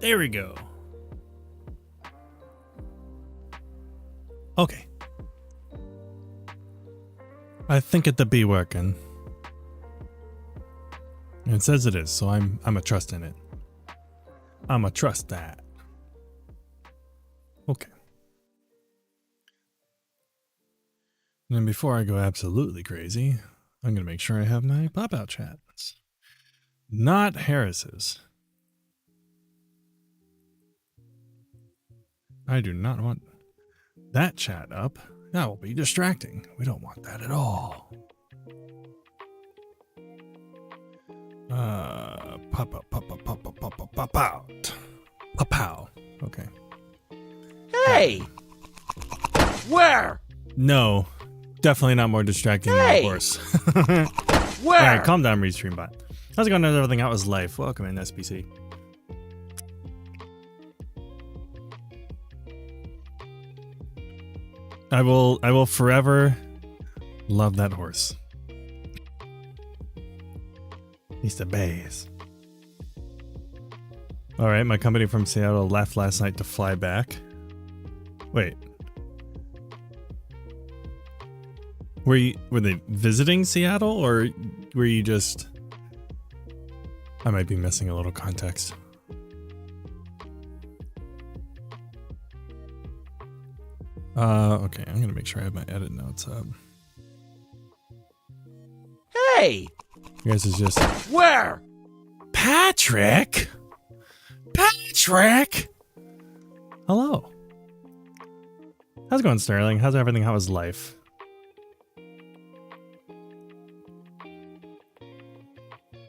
There we go. Okay. I think it'll be working. It says it is, so I'm a trust in it. I'm a trust that. Okay. And then before I go absolutely crazy, I'm going to make sure I have my pop-out chats. Not Harris's. I do not want that chat up. That will be distracting. We don't want that at all. Pop out, pop out, pop out, pop out, pop out. Pop out. Okay. Hey! Where? No. Definitely not more distracting than a horse. Where? Alright, calm down, Restreambot. How's it going? Everything out was life. Welcome in, SBC. I will forever love that horse. He's the bass. Alright, my company from Seattle left last night to fly back. Wait. Were they visiting Seattle, or were you just... I might be missing a little context. Okay, I'm gonna make sure I have my edit notes up. Hey! You guys is just... Where? Patrick? Patrick? Hello. How's it going, Sterling? How's everything? How was life?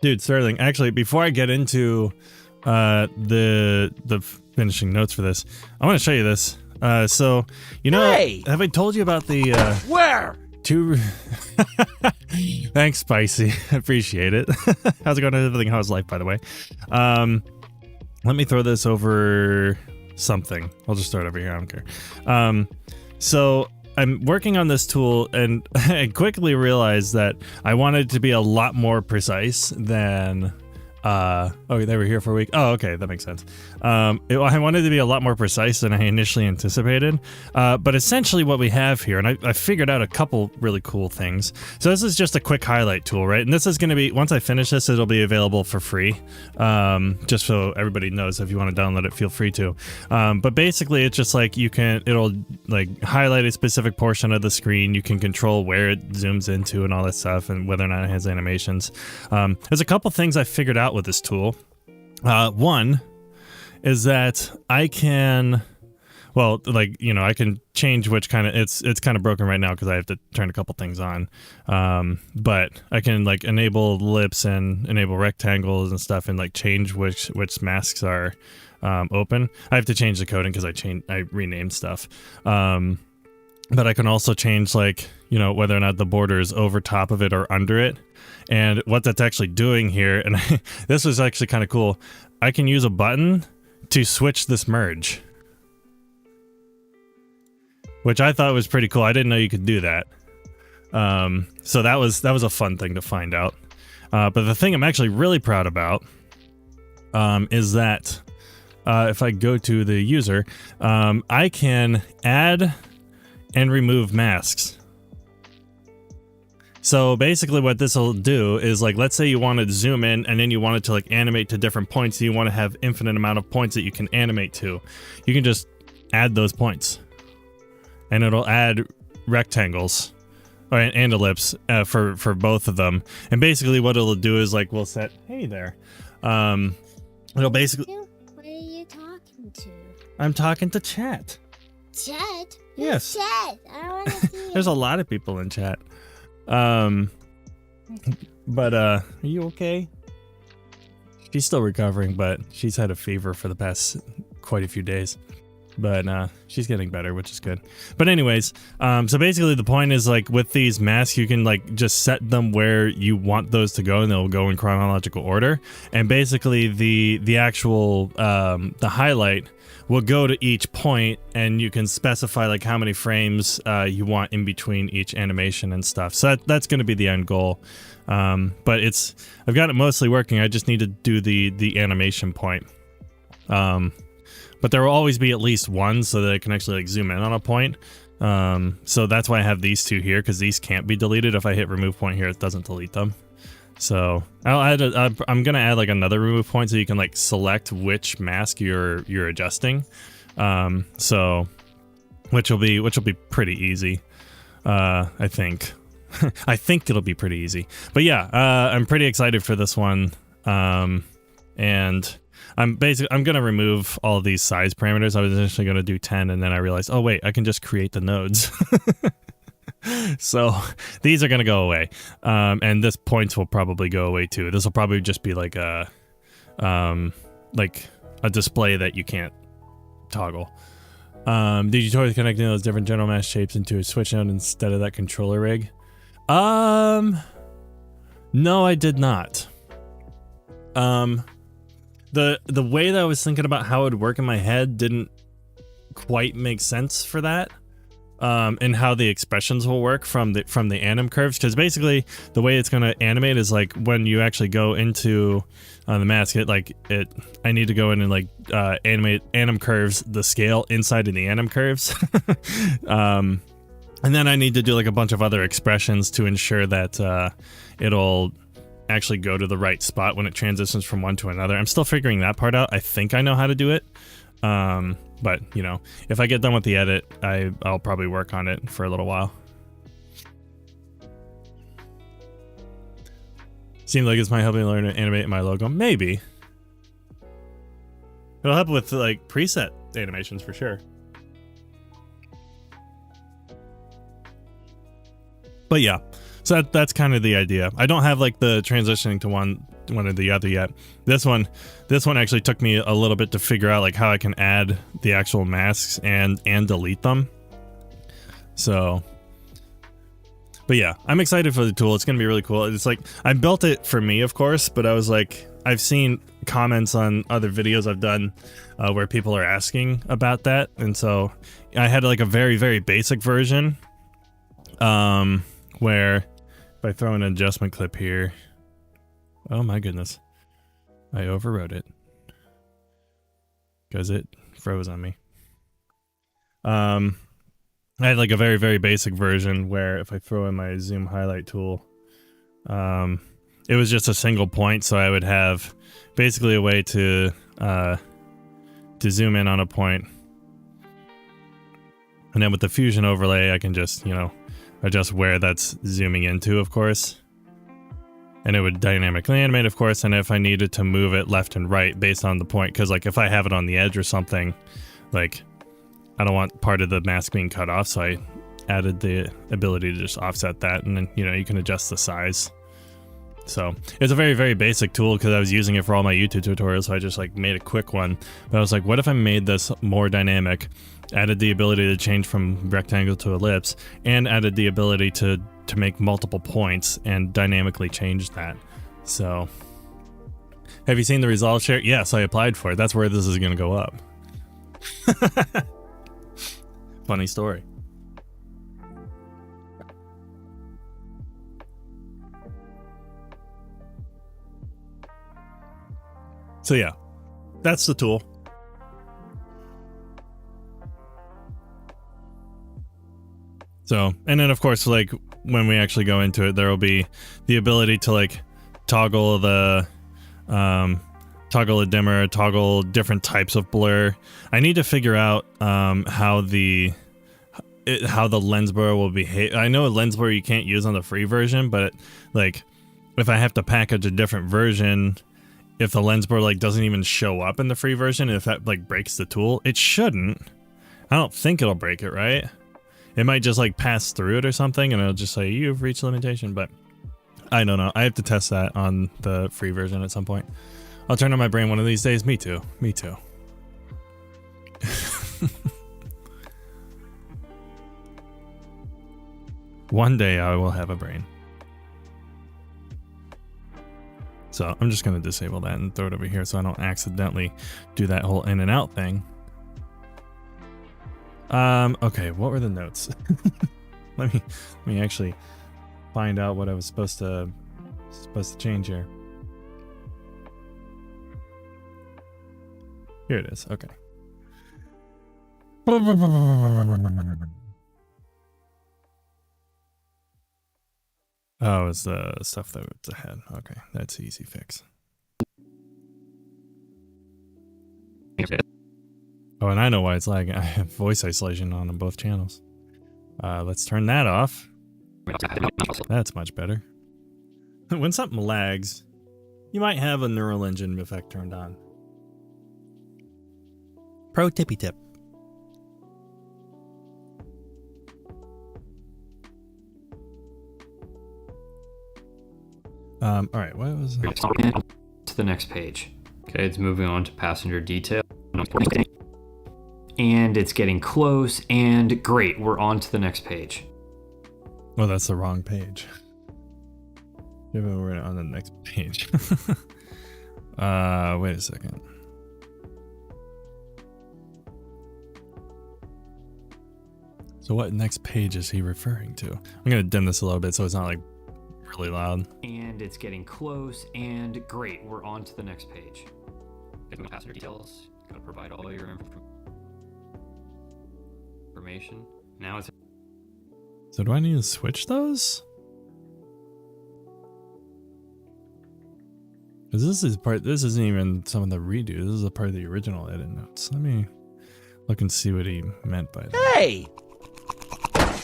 Dude, Sterling, actually, before I get into the finishing notes for this, I want to show you this. So, you know, hey! Have I told you about the Where? two... Thanks, Spicy. Appreciate it. How's it going? Everything? How's life, by the way? Let me throw this over something. I'll just throw it over here. I don't care. So I'm working on this tool, and I quickly realized that I wanted to be a lot more precise than... oh, they were here for a week. Oh, okay, that makes sense. I wanted to be a lot more precise than I initially anticipated. But essentially what we have here, and I figured out a couple really cool things. So this is just a quick highlight tool, right? And this is going to be, once I finish this, it'll be available for free. Just so everybody knows, if you want to download it, feel free to. But basically it's just like it'll like highlight a specific portion of the screen. You can control where it zooms into and all that stuff, and whether or not it has animations. There's a couple things I figured out with this tool. One is that I can, well, like, you know, I can change which kind of, it's kind of broken right now because I have to turn a couple things on. But I can like enable ellipse and enable rectangles and stuff, and like change which masks are open. I have to change the coding because I renamed stuff. But I can also change, like, you know, whether or not the border is over top of it or under it. And what that's actually doing here, and this was actually kind of cool, I can use a button to switch this merge. Which I thought was pretty cool. I didn't know you could do that. So that was a fun thing to find out. But the thing I'm actually really proud about is that if I go to the user, I can add and remove masks. So basically what this will do is, like, let's say you want to zoom in and then you want it to like animate to different points, and you want to have infinite amount of points that you can animate to. You can just add those points, and it'll add rectangles and ellipse for both of them. And basically what it'll do is, like, we'll set, hey there. It'll basically... What are you talking to? I'm talking to chat. Chat? Yes. Chat. I don't want to see There's a lot of people in chat. But are you okay? She's still recovering, but she's had a fever for the past quite a few days. But she's getting better, which is good. But anyways, so basically the point is, like, with these masks, you can like just set them where you want those to go, and they'll go in chronological order. And basically the actual the highlight will go to each point, and you can specify like how many frames you want in between each animation and stuff. So that's going to be the end goal. But I've got it mostly working. I just need to do the animation point. But there will always be at least one so that I can actually like zoom in on a point. So that's why I have these two here, because these can't be deleted. If I hit remove point here, it doesn't delete them. So I'm gonna add like another remove point so you can like select which mask you're adjusting. So which will be pretty easy. I think. I think it'll be pretty easy. But yeah, I'm pretty excited for this one. And I'm gonna remove all of these size parameters. I was initially gonna do 10, and then I realized, oh wait, I can just create the nodes. So these are gonna go away, and this points will probably go away too. This will probably just be like a display that you can't toggle. Did you totally connect those different general mask shapes into a switch node instead of that controller rig? No, I did not. The way that I was thinking about how it would work in my head didn't quite make sense for that. And how the expressions will work from the anim curves, because basically the way it's going to animate is like when you actually go into the mask, I need to go in and like animate anim curves, the scale inside of the anim curves. And then I need to do like a bunch of other expressions to ensure that it'll actually go to the right spot when it transitions from one to another. I'm still figuring that part out. I think I know how to do it. But you know, if I get done with the edit, I'll probably work on it for a little while. Seems like it's might help me learn to animate my logo. Maybe. It'll help with like preset animations for sure. But yeah, so that's kind of the idea. I don't have like the transitioning to one or the other yet. This one actually took me a little bit to figure out like how I can add the actual masks and delete them. So, but yeah, I'm excited for the tool. It's gonna be really cool. It's like I built it for me, of course, but I was like, I've seen comments on other videos I've done where people are asking about that, and so I had like a very, very basic version where if I throw an adjustment clip here, oh my goodness, I overwrote it because it froze on me. I had like a very, very basic version where if I throw in my zoom highlight tool, it was just a single point, so I would have basically a way to zoom in on a point, and then with the fusion overlay I can just, you know, adjust where that's zooming into, of course. And it would dynamically animate, of course, and if I needed to move it left and right based on the point, because like if I have it on the edge or something, like I don't want part of the mask being cut off, so I added the ability to just offset that, and then, you know, you can adjust the size. So it's a very, very basic tool because I was using it for all my YouTube tutorials, so I just like made a quick one. But I was like, what if I made this more dynamic, added the ability to change from rectangle to ellipse, and added the ability to make multiple points and dynamically change that. So have you seen the results share? Yes, I applied for it. That's where this is going to go up. Funny story. So yeah, that's the tool. So, and then of course, like when we actually go into it, there will be the ability to like toggle the dimmer, toggle different types of blur. I need to figure out how the lens blur will behave. I know a lens blur you can't use on the free version, but like if I have to package a different version, if the lens blur like doesn't even show up in the free version, if that like breaks the tool, it shouldn't. I don't think it'll break it, right? It might just like pass through it or something, and it'll just say you've reached limitation, but I don't know. I have to test that on the free version at some point. I'll turn on my brain one of these days. Me too. Me too. One day I will have a brain. So I'm just going to disable that and throw it over here so I don't accidentally do that whole in and out thing. Okay, what were the notes? let me actually find out what I was supposed to change here. Here it is. Okay. Oh, it's the stuff that was ahead. Okay, that's easy fix. Oh, and I know why it's lagging. I have voice isolation on both channels. Let's turn that off. That's much better. When something lags, you might have a neural engine effect turned on. Pro tippy tip. All right, what was it? To the next page. Okay, it's moving on to passenger detail. And it's getting close, and great, we're on to the next page. Well, that's the wrong page. Yeah, but we're on the next page. Wait a second. So what next page is he referring to? I'm gonna dim this a little bit so it's not like really loud. And it's getting close, and great, we're on to the next page. Getting passenger details, gotta provide all your information. Now it's... So do I need to switch those? Because this isn't even some of the redo. This is a part of the original edit notes. Let me look and see what he meant by that. Hey!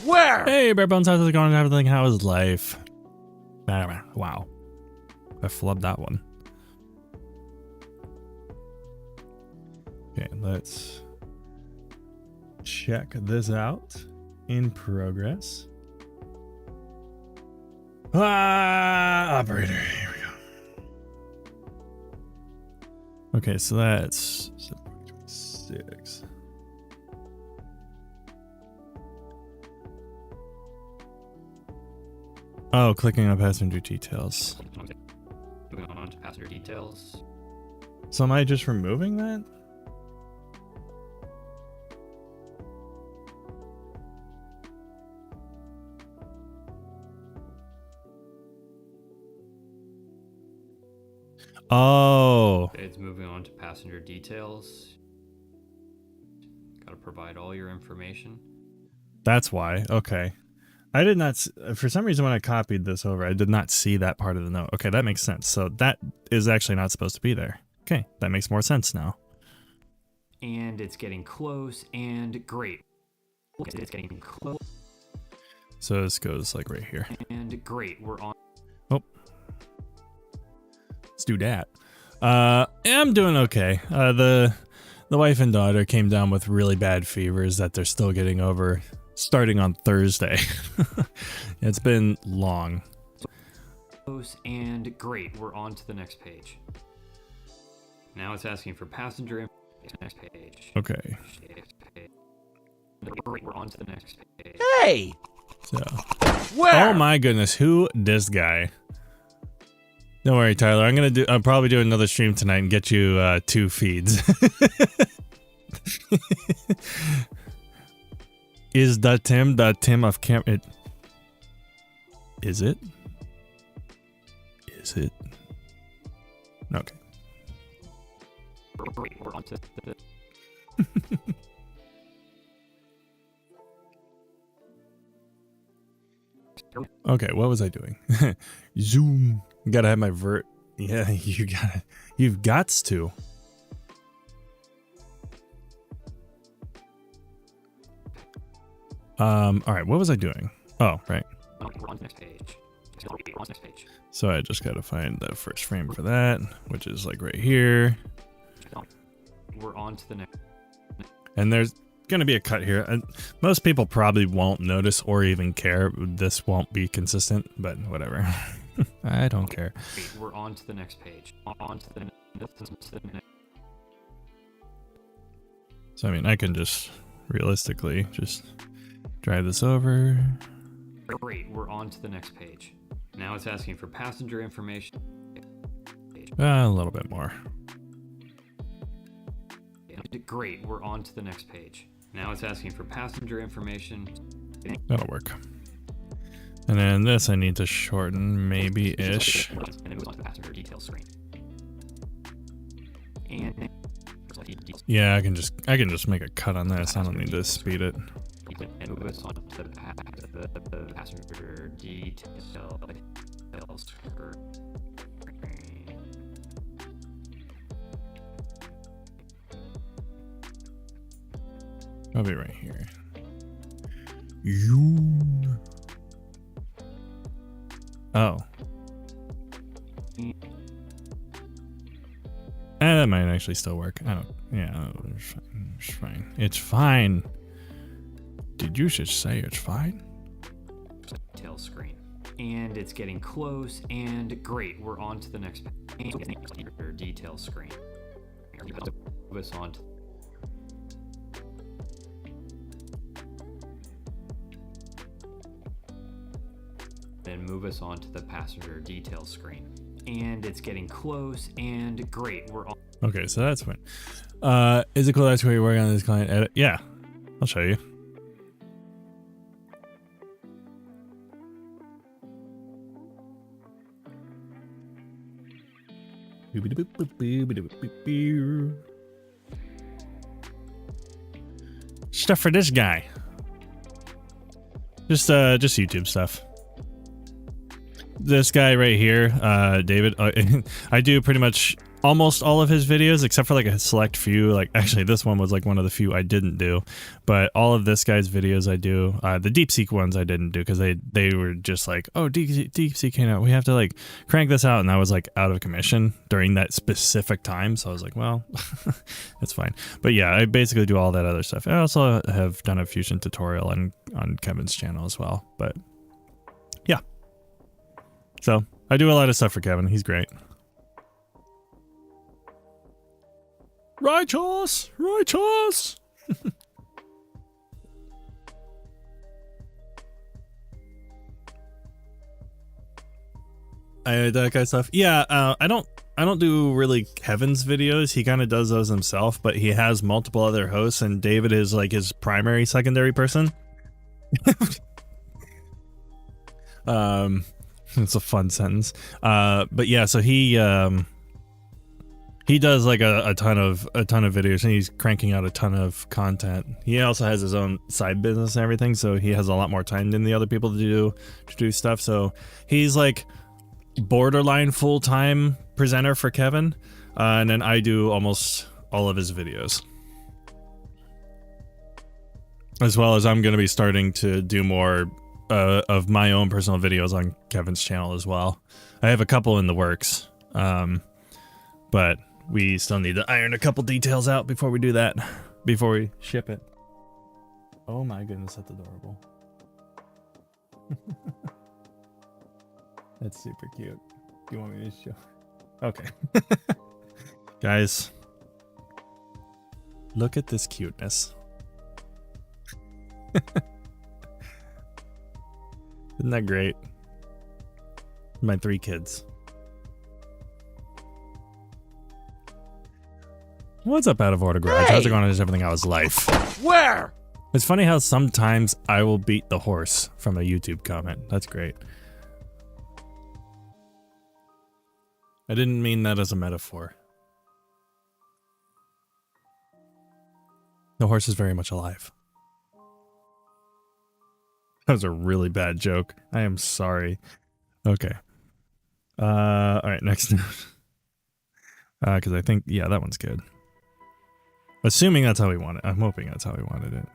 Where? Hey, Bare Bones, how's it going? Everything? How is life? Wow. I flubbed that one. Okay, let's check this out. In progress. Operator. Here we go. Okay, so that's 6. Oh, clicking on passenger details. Moving on to passenger details. So am I just removing that? Oh. It's moving on to passenger details. Gotta provide all your information. That's why. Okay. I did not, for some reason when I copied this over, I did not see that part of the note. Okay, that makes sense. So that is actually not supposed to be there. Okay, that makes more sense now. And it's getting close, and great. It's getting close. So this goes like right here. And great, we're on. Oh. Let's do that. I'm doing okay. The wife and daughter came down with really bad fevers that they're still getting over starting on Thursday. It's been long. Close and great, we're on to the next page. Now it's asking for passenger information. Next page. Okay. Great, we're on to the next page. Hey! So. Where? Oh my goodness, who this guy? Don't worry, Tyler. I'll probably do another stream tonight and get you 2 feeds. Is that Tim? The Tim of Camp? Is it? Is it? Okay. Great, we're on to the... Okay, what was I doing? Zoom. You gotta have my vert. Yeah, you've gots to. All right, what was I doing? Oh, right. We're on to the next page. We're on to the next page. So I just gotta find the first frame for that, which is like right here. We're on to the next. And there's gonna be a cut here. Most people probably won't notice or even care. This won't be consistent, but whatever. I don't care. We're on to the next page. On to the next. So I mean, I can just realistically just drive this over. Great, we're on to the next page. Now it's asking for passenger information. A little bit more. Great, we're on to the next page. Now it's asking for passenger information. That'll work. And then this I need to shorten, maybe-ish. And it moves on to the passenger details screen. And Yeah, I can just make a cut on this. I don't need to speed it. And move us on to the passenger details. I'll be right here. You. Oh. That might actually still work. I don't. Yeah, it's fine. It's fine. It's fine. Did you just say it's fine? Detail screen. And it's getting close, and great. We're on to the next detail screen. Move us on to then move us on to the passenger detail screen. And it's getting close, and great. We're on. Okay, so that's fine. Is it cool that's where you're working on this client edit? Yeah, I'll show you. Stuff for this guy. Just YouTube stuff. This guy right here, David, I do pretty much almost all of his videos except for like a select few. Like actually this one was like one of the few I didn't do, but all of this guy's videos I do. The DeepSeek ones I didn't do because they were just like, oh, DeepSeek came out, we have to like crank this out, and I was like out of commission during that specific time, so I was like, well, it's fine. But yeah, I basically do all that other stuff. I also have done a Fusion tutorial on Kevin's channel as well, but yeah. So I do a lot of stuff for Kevin. He's great. Righteous! Righteous! That kind of stuff. Yeah, I don't do really Kevin's videos. He kind of does those himself, but he has multiple other hosts, and David is like his primary, secondary person. It's a fun sentence. But yeah, so he does like a ton of videos, and he's cranking out a ton of content. He also has his own side business and everything, so he has a lot more time than the other people to do stuff. So he's like borderline full-time presenter for Kevin, and then I do almost all of his videos, as well as I'm going to be starting to do more of my own personal videos on Kevin's channel as well. I have a couple in the works, but we still need to iron a couple details out before we do that, before we ship it. Oh my goodness, that's adorable. That's super cute. Do you want me to show? Okay. Guys, look at this cuteness. Isn't that great? My 3 kids. What's up, Out of Order Garage? Hey! How's it going? How's everything? How's life? Where? It's funny how sometimes I will beat the horse from a YouTube comment. That's great. I didn't mean that as a metaphor. The horse is very much alive. That was a really bad joke. I am sorry. Okay. Alright, next note. Because I think, yeah, that one's good. Assuming that's how we want it. I'm hoping that's how we wanted it.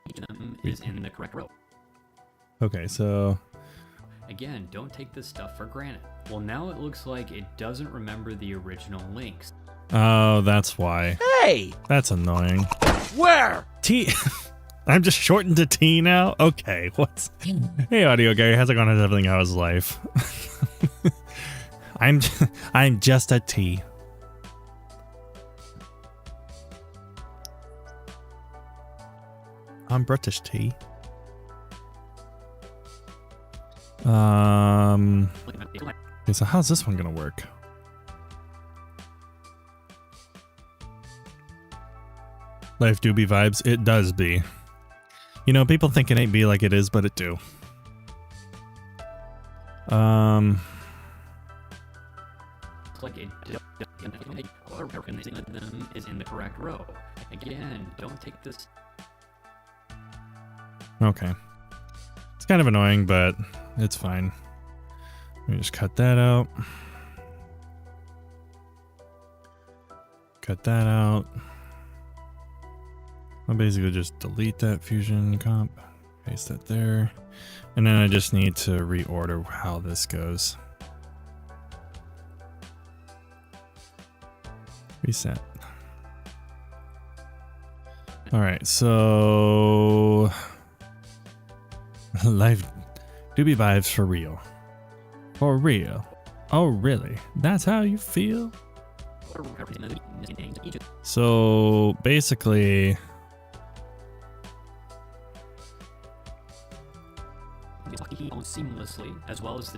Each of them is in the correct row. Okay, so... Again, don't take this stuff for granted. Well, now it looks like it doesn't remember the original links. Oh, that's why. Hey! That's annoying. Where? T... I'm just shortened to T now? Okay, what's... Hey, Audio Guy, how's it going? How's everything? How's life? I'm just a T. I'm British T. Okay, so how's this one gonna work? Life do be vibes. It does be. You know, people think it ain't be like it is, but it do. like it them is in the correct row. Again, don't take this. Okay. It's kind of annoying, but it's fine. Let me just cut that out. Cut that out. I'll basically just delete that fusion comp, paste that there, and then I just need to reorder how this goes. Reset. All right, so life do be vibes for real. For real. Oh, really? That's how you feel? So basically, seamlessly, as well as the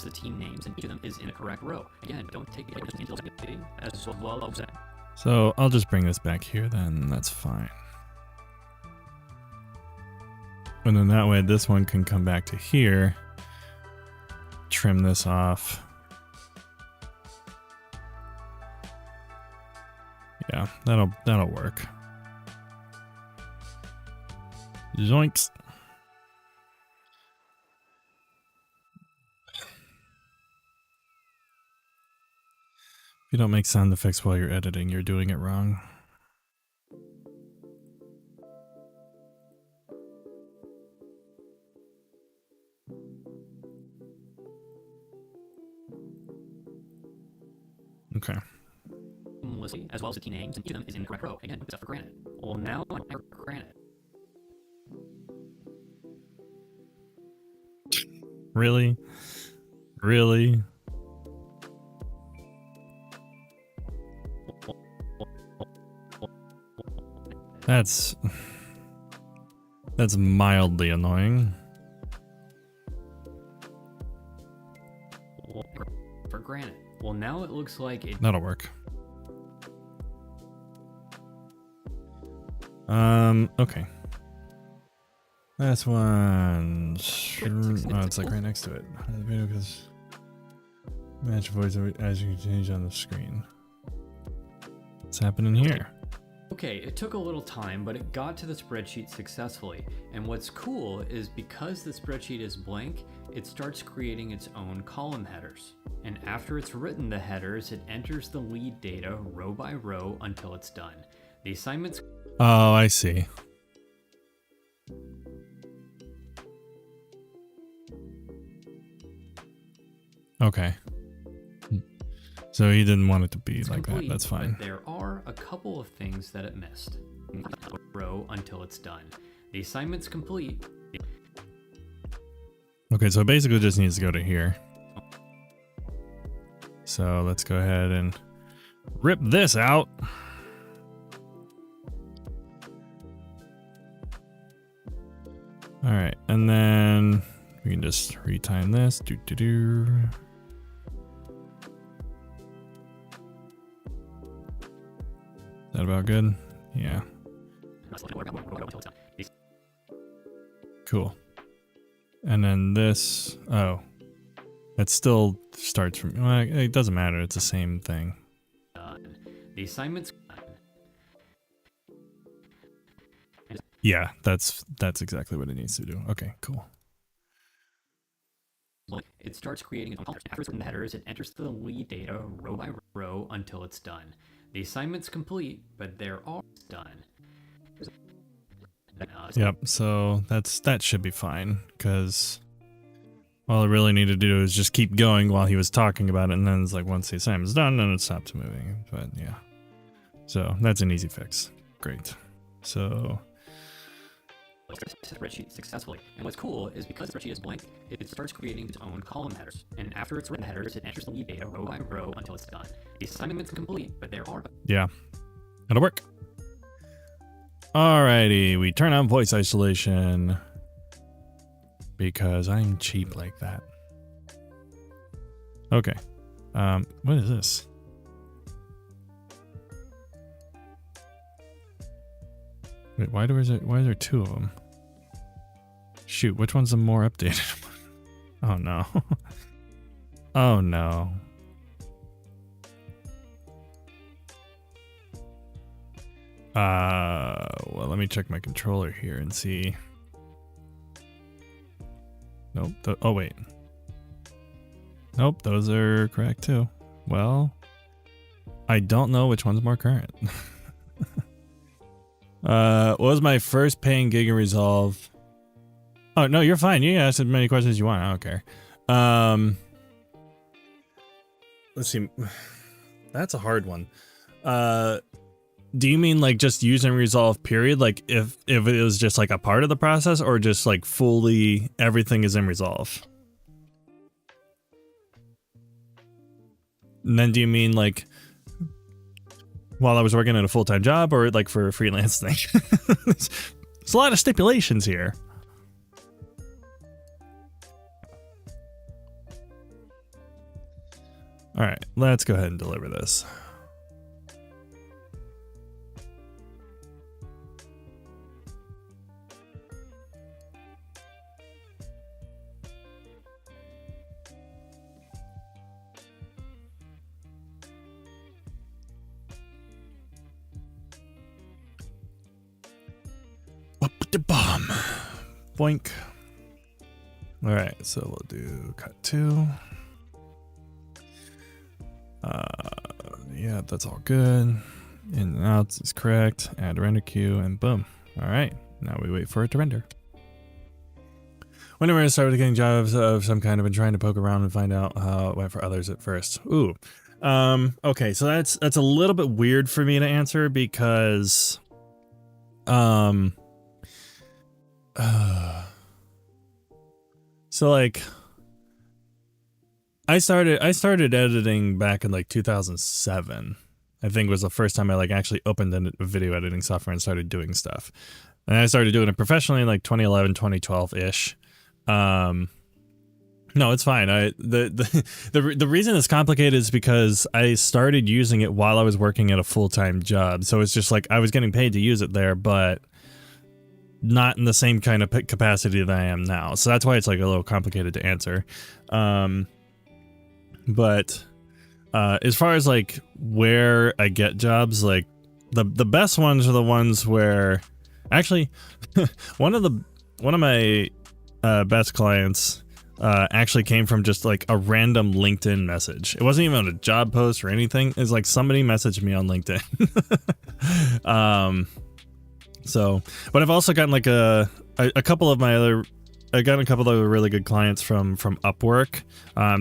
team names, and each of them is in a correct row. Again, don't take it as well as that. So I'll just bring this back here then, that's fine. And then that way this one can come back to here. Trim this off. Yeah, that'll work. Zoinks. If you don't make sound effects while you're editing, you're doing it wrong. Okay. As well as the team names, and each of them is in the correct row. Again, except for Granite. Well, now I'm for Granite. Really? Really? That's mildly annoying. For Granite. Well, now it looks like it. That'll work. Okay. Last one. Oh, it's like right next to it. The video because match voice as you change on the screen. What's happening here? Okay, it took a little time, but it got to the spreadsheet successfully. And what's cool is because the spreadsheet is blank, it starts creating its own column headers. And after it's written the headers, it enters the lead data row by row until it's done. The assignments. Oh, I see. Okay. So he didn't want it to be like complete, that. That's fine. But there are a couple of things that it missed. Row until it's done. The assignment's complete. Okay, so it basically just needs to go to here. So let's go ahead and rip this out. All right, and then we can just retime this. Is that about good? Yeah. Cool. And then this, oh, it still starts from, well, it doesn't matter. It's the same thing. The assignment's done. Yeah, that's exactly what it needs to do. Okay, cool. It starts creating its own columns. After it's written the headers, it enters the lead data row by row until it's done. The assignment's complete, but there are done. Yep, so that should be fine, because all I really need to do is just keep going while he was talking about it, and then it's like once the assignment's done, then it stops moving. But yeah, so that's an easy fix. Great. So spreadsheet successfully. And what's cool is because the spreadsheet is blank, it starts creating its own column headers. And after it's written headers, it enters the lead data row by row until it's done. The assignment's complete, but there are. Yeah, that'll work. Alrighty, we turn on voice isolation because I'm cheap like that. Okay, what is this? Wait, why is there two of them? Shoot, which one's the more updated one? Oh no. Oh no. Well, let me check my controller here and see. Nope. Oh, wait. Nope, those are correct too. Well, I don't know which one's more current. What was my first paying gig in Resolve? Oh, no, you're fine. You can ask as many questions as you want. I don't care. Let's see. That's a hard one. Do you mean like just using Resolve period? Like if it was just like a part of the process, or just like fully everything is in Resolve? And then do you mean like while I was working at a full-time job, or like for a freelance thing? There's a lot of stipulations here. All right, let's go ahead and deliver this. Up the bomb. Boink. All right, so we'll do cut 2. Yeah, that's all good. In and outs is correct. Add render queue, and boom. All right, now we wait for it to render. Whenever I started getting jobs of some kind, I've been trying to poke around and find out how it went for others at first. Ooh. Okay, so that's a little bit weird for me to answer because so like I started editing back in like 2007. I think was the first time I like actually opened a video editing software and started doing stuff. And I started doing it professionally in like 2011, 2012-ish. No, it's fine. The reason it's complicated is because I started using it while I was working at a full-time job. So it's just like I was getting paid to use it there, but not in the same kind of capacity that I am now. So that's why it's like a little complicated to answer. But as far as like where I get jobs, like the best ones are the ones where actually one of my best clients actually came from just like a random LinkedIn message. It wasn't even a job post or anything. It's like somebody messaged me on LinkedIn. So, but I've also gotten like a couple of my other. I got a couple of really good clients from Upwork.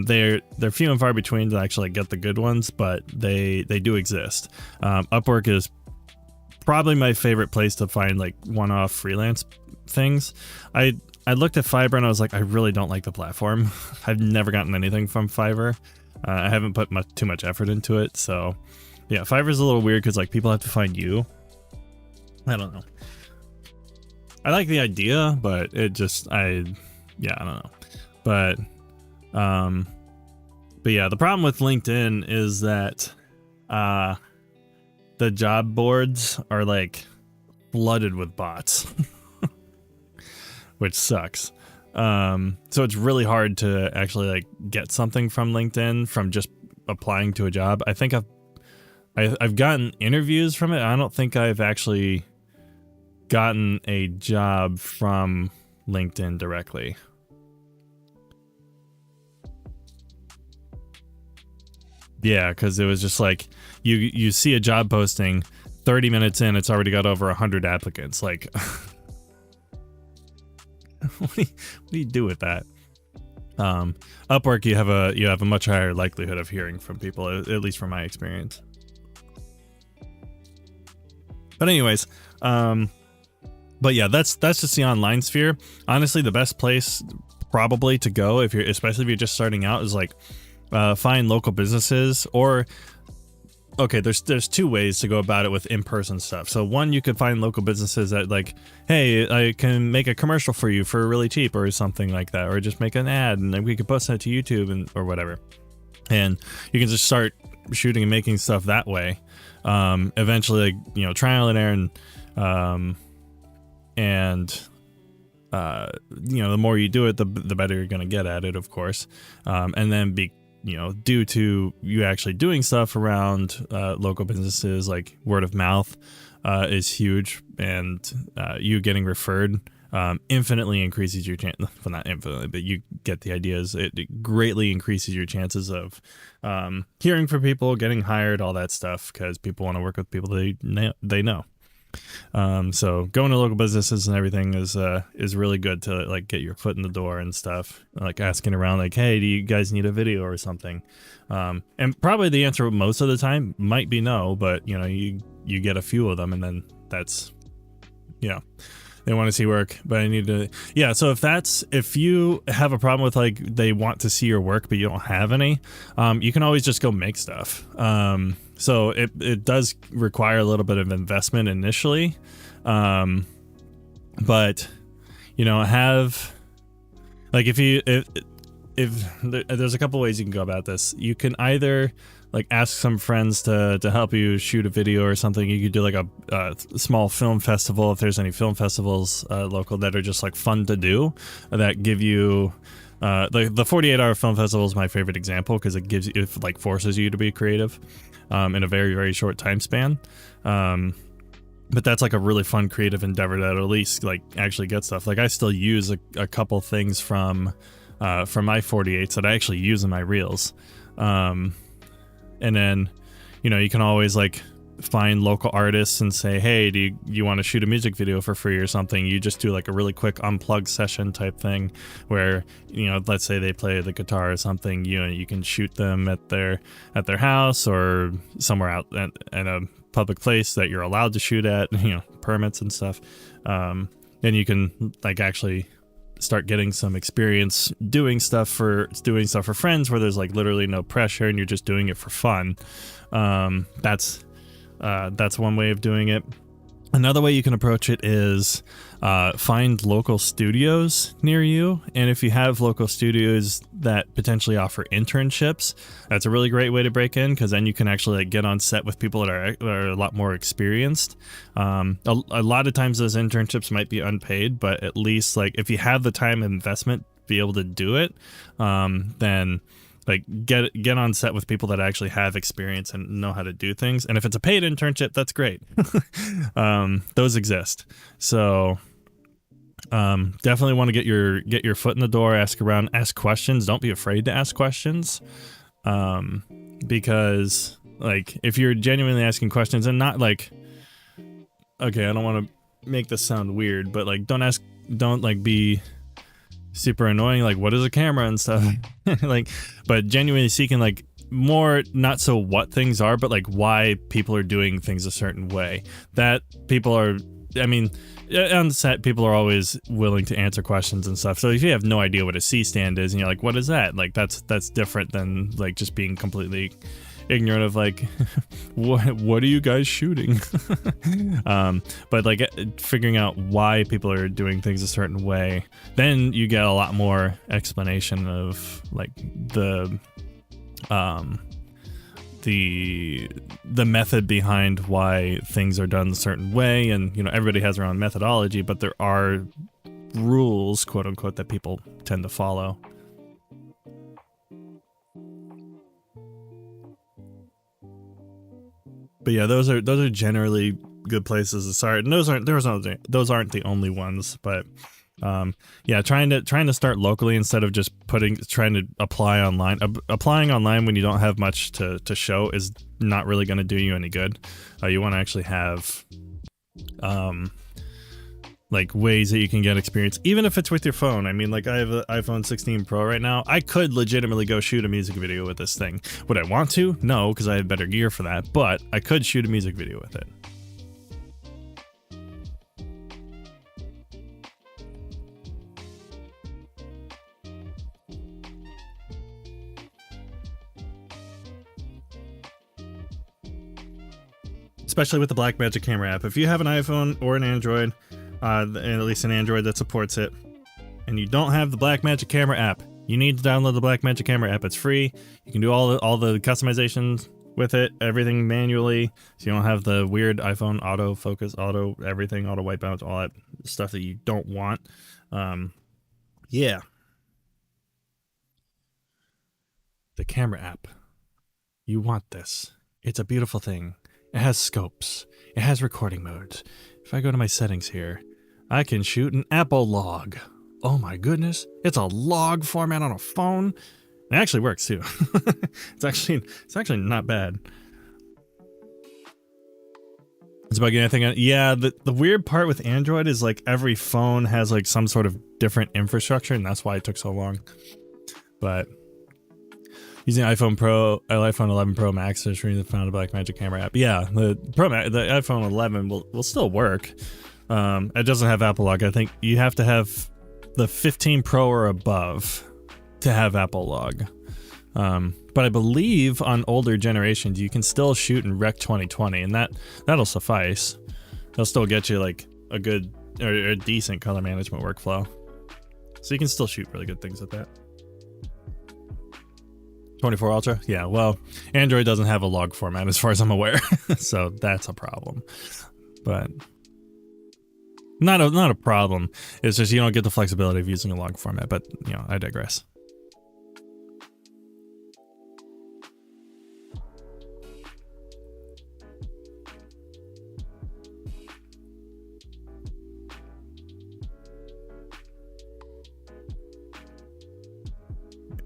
They're few and far between to actually get the good ones, but they do exist. Upwork is probably my favorite place to find like one-off freelance things. I looked at Fiverr and I was like, I really don't like the platform. I've never gotten anything from Fiverr. I haven't put too much effort into it. So yeah, Fiverr's a little weird because like people have to find you. I don't know. I like the idea, but it just, I don't know. But yeah, the problem with LinkedIn is that the job boards are like flooded with bots, which sucks. So it's really hard to actually like get something from LinkedIn from just applying to a job. I think I've gotten interviews from it. I don't think I've actually gotten a job from LinkedIn directly. Yeah, because it was just like you see a job posting, 30 minutes in, it's already got over 100 applicants. Like, what do you do with that? Upwork, you have a much higher likelihood of hearing from people, at least from my experience. But anyways, but yeah, that's just the online sphere. Honestly, the best place probably to go especially if you're just starting out is like find local businesses, or okay, there's two ways to go about it with in-person stuff. So one, you could find local businesses that like, hey, I can make a commercial for you for really cheap or something like that, or just make an ad and then we could post that to YouTube or whatever. And you can just start shooting and making stuff that way. Eventually, like, trial and error, the more you do it, the better you're going to get at it, of course. And then due to you actually doing stuff around local businesses, like word of mouth, is huge, and you getting referred infinitely increases your chance. Well, not infinitely, but you get the ideas. It greatly increases your chances of hearing from people, getting hired, all that stuff, because people want to work with people they know. So going to local businesses and everything is really good to like get your foot in the door and stuff, like asking around like, hey, do you guys need a video or something? And probably the answer most of the time might be no, but you know, you get a few of them, and then that's, you know, they want to see work, but I need to, yeah. So if you have a problem with like, they want to see your work, but you don't have any, you can always just go make stuff. So it does require a little bit of investment initially. But you know, if there's a couple ways you can go about this. You can either like ask some friends to help you shoot a video or something. You could do like a small film festival, if there's any film festivals local that are just like fun to do, that give you the 48-hour film festival is my favorite example, because it like forces you to be creative in a very, very short time span. But that's like a really fun creative endeavor that at least like actually get stuff. Like I still use a couple things from my 48s that I actually use in my reels. And then, you know, you can always like find local artists and say, hey, do you want to shoot a music video for free or something? You just do like a really quick unplugged session type thing where, you know, let's say they play the guitar or something, you know, you can shoot them at their house or somewhere out at a public place that you're allowed to shoot at, you know, permits and stuff. And you can like actually start getting some experience doing stuff for friends where there's like literally no pressure and you're just doing it for fun. That's one way of doing it. Another way you can approach it is find local studios near you. And if you have local studios that potentially offer internships, that's a really great way to break in, because then you can actually like get on set with people that are a lot more experienced. A lot of times those internships might be unpaid, but at least like if you have the time and investment to be able to do it, then like get on set with people that actually have experience and know how to do things. And if it's a paid internship, that's great. Those exist. So definitely want to get your foot in the door, ask around, ask questions. Don't be afraid to ask questions. Because like if you're genuinely asking questions and not like, okay, I don't want to make this sound weird, but like don't like be super annoying, like what is a camera and stuff. Like, but genuinely seeking like more, not so what things are, but like why people are doing things a certain way. That people are, I mean, on set people are always willing to answer questions and stuff. So if you have no idea what a C-stand is and you're like, what is that? Like that's different than like just being completely ignorant of like what are you guys shooting. But like figuring out why people are doing things a certain way, then you get a lot more explanation of like the method behind why things are done a certain way. And you know, everybody has their own methodology, but there are rules, quote unquote, that people tend to follow. But yeah, those are generally good places to start. And those aren't the only ones, but yeah, trying to start locally instead of just trying to apply online. Applying online when you don't have much to show is not really going to do you any good. You want to actually have like ways that you can get experience, even if it's with your phone. I mean, like I have an iPhone 16 Pro right now. I could legitimately go shoot a music video with this thing. Would I want to? No, because I have better gear for that, but I could shoot a music video with it. Especially with the Blackmagic camera app. If you have an iPhone or an Android, and at least an Android that supports it, and you don't have the Blackmagic camera app, you need to download the Blackmagic camera app. It's free. You can do all the customizations with it, everything manually, so you don't have the weird iPhone autofocus, everything, auto white balance, all that stuff that you don't want. Yeah. The camera app. You want this. It's a beautiful thing. It has scopes. It has recording modes. If I go to my settings here, I can shoot an Apple log. Oh my goodness. It's a log format on a phone. It actually works too. It's actually not bad. It's about getting anything. Yeah, the weird part with Android is like every phone has like some sort of different infrastructure, and that's why it took so long. But using iPhone 11 Pro Max to stream the found a Blackmagic camera app. Yeah, the iPhone 11 will still work. It doesn't have Apple Log. I think you have to have the 15 Pro or above to have Apple Log. But I believe on older generations you can still shoot in Rec 2020, and that'll suffice. They'll still get you like a good or a decent color management workflow, so you can still shoot really good things with that. 24 Ultra, yeah. Well, Android doesn't have a log format as far as I'm aware, so that's a problem. But not a problem. It's just you don't get the flexibility of using a log format. But I digress.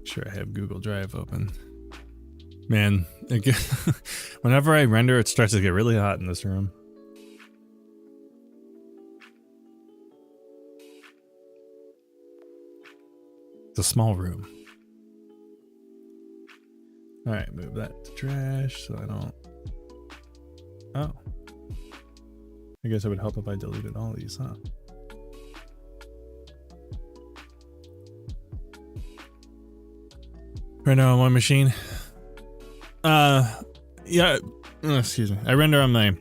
Sure, I have Google Drive open. Man, whenever I render, it starts to get really hot in this room. It's a small room. All right, move that to trash so I don't. Oh, I guess it would help if I deleted all these, huh? Right now on one machine. Yeah, excuse me. I render on my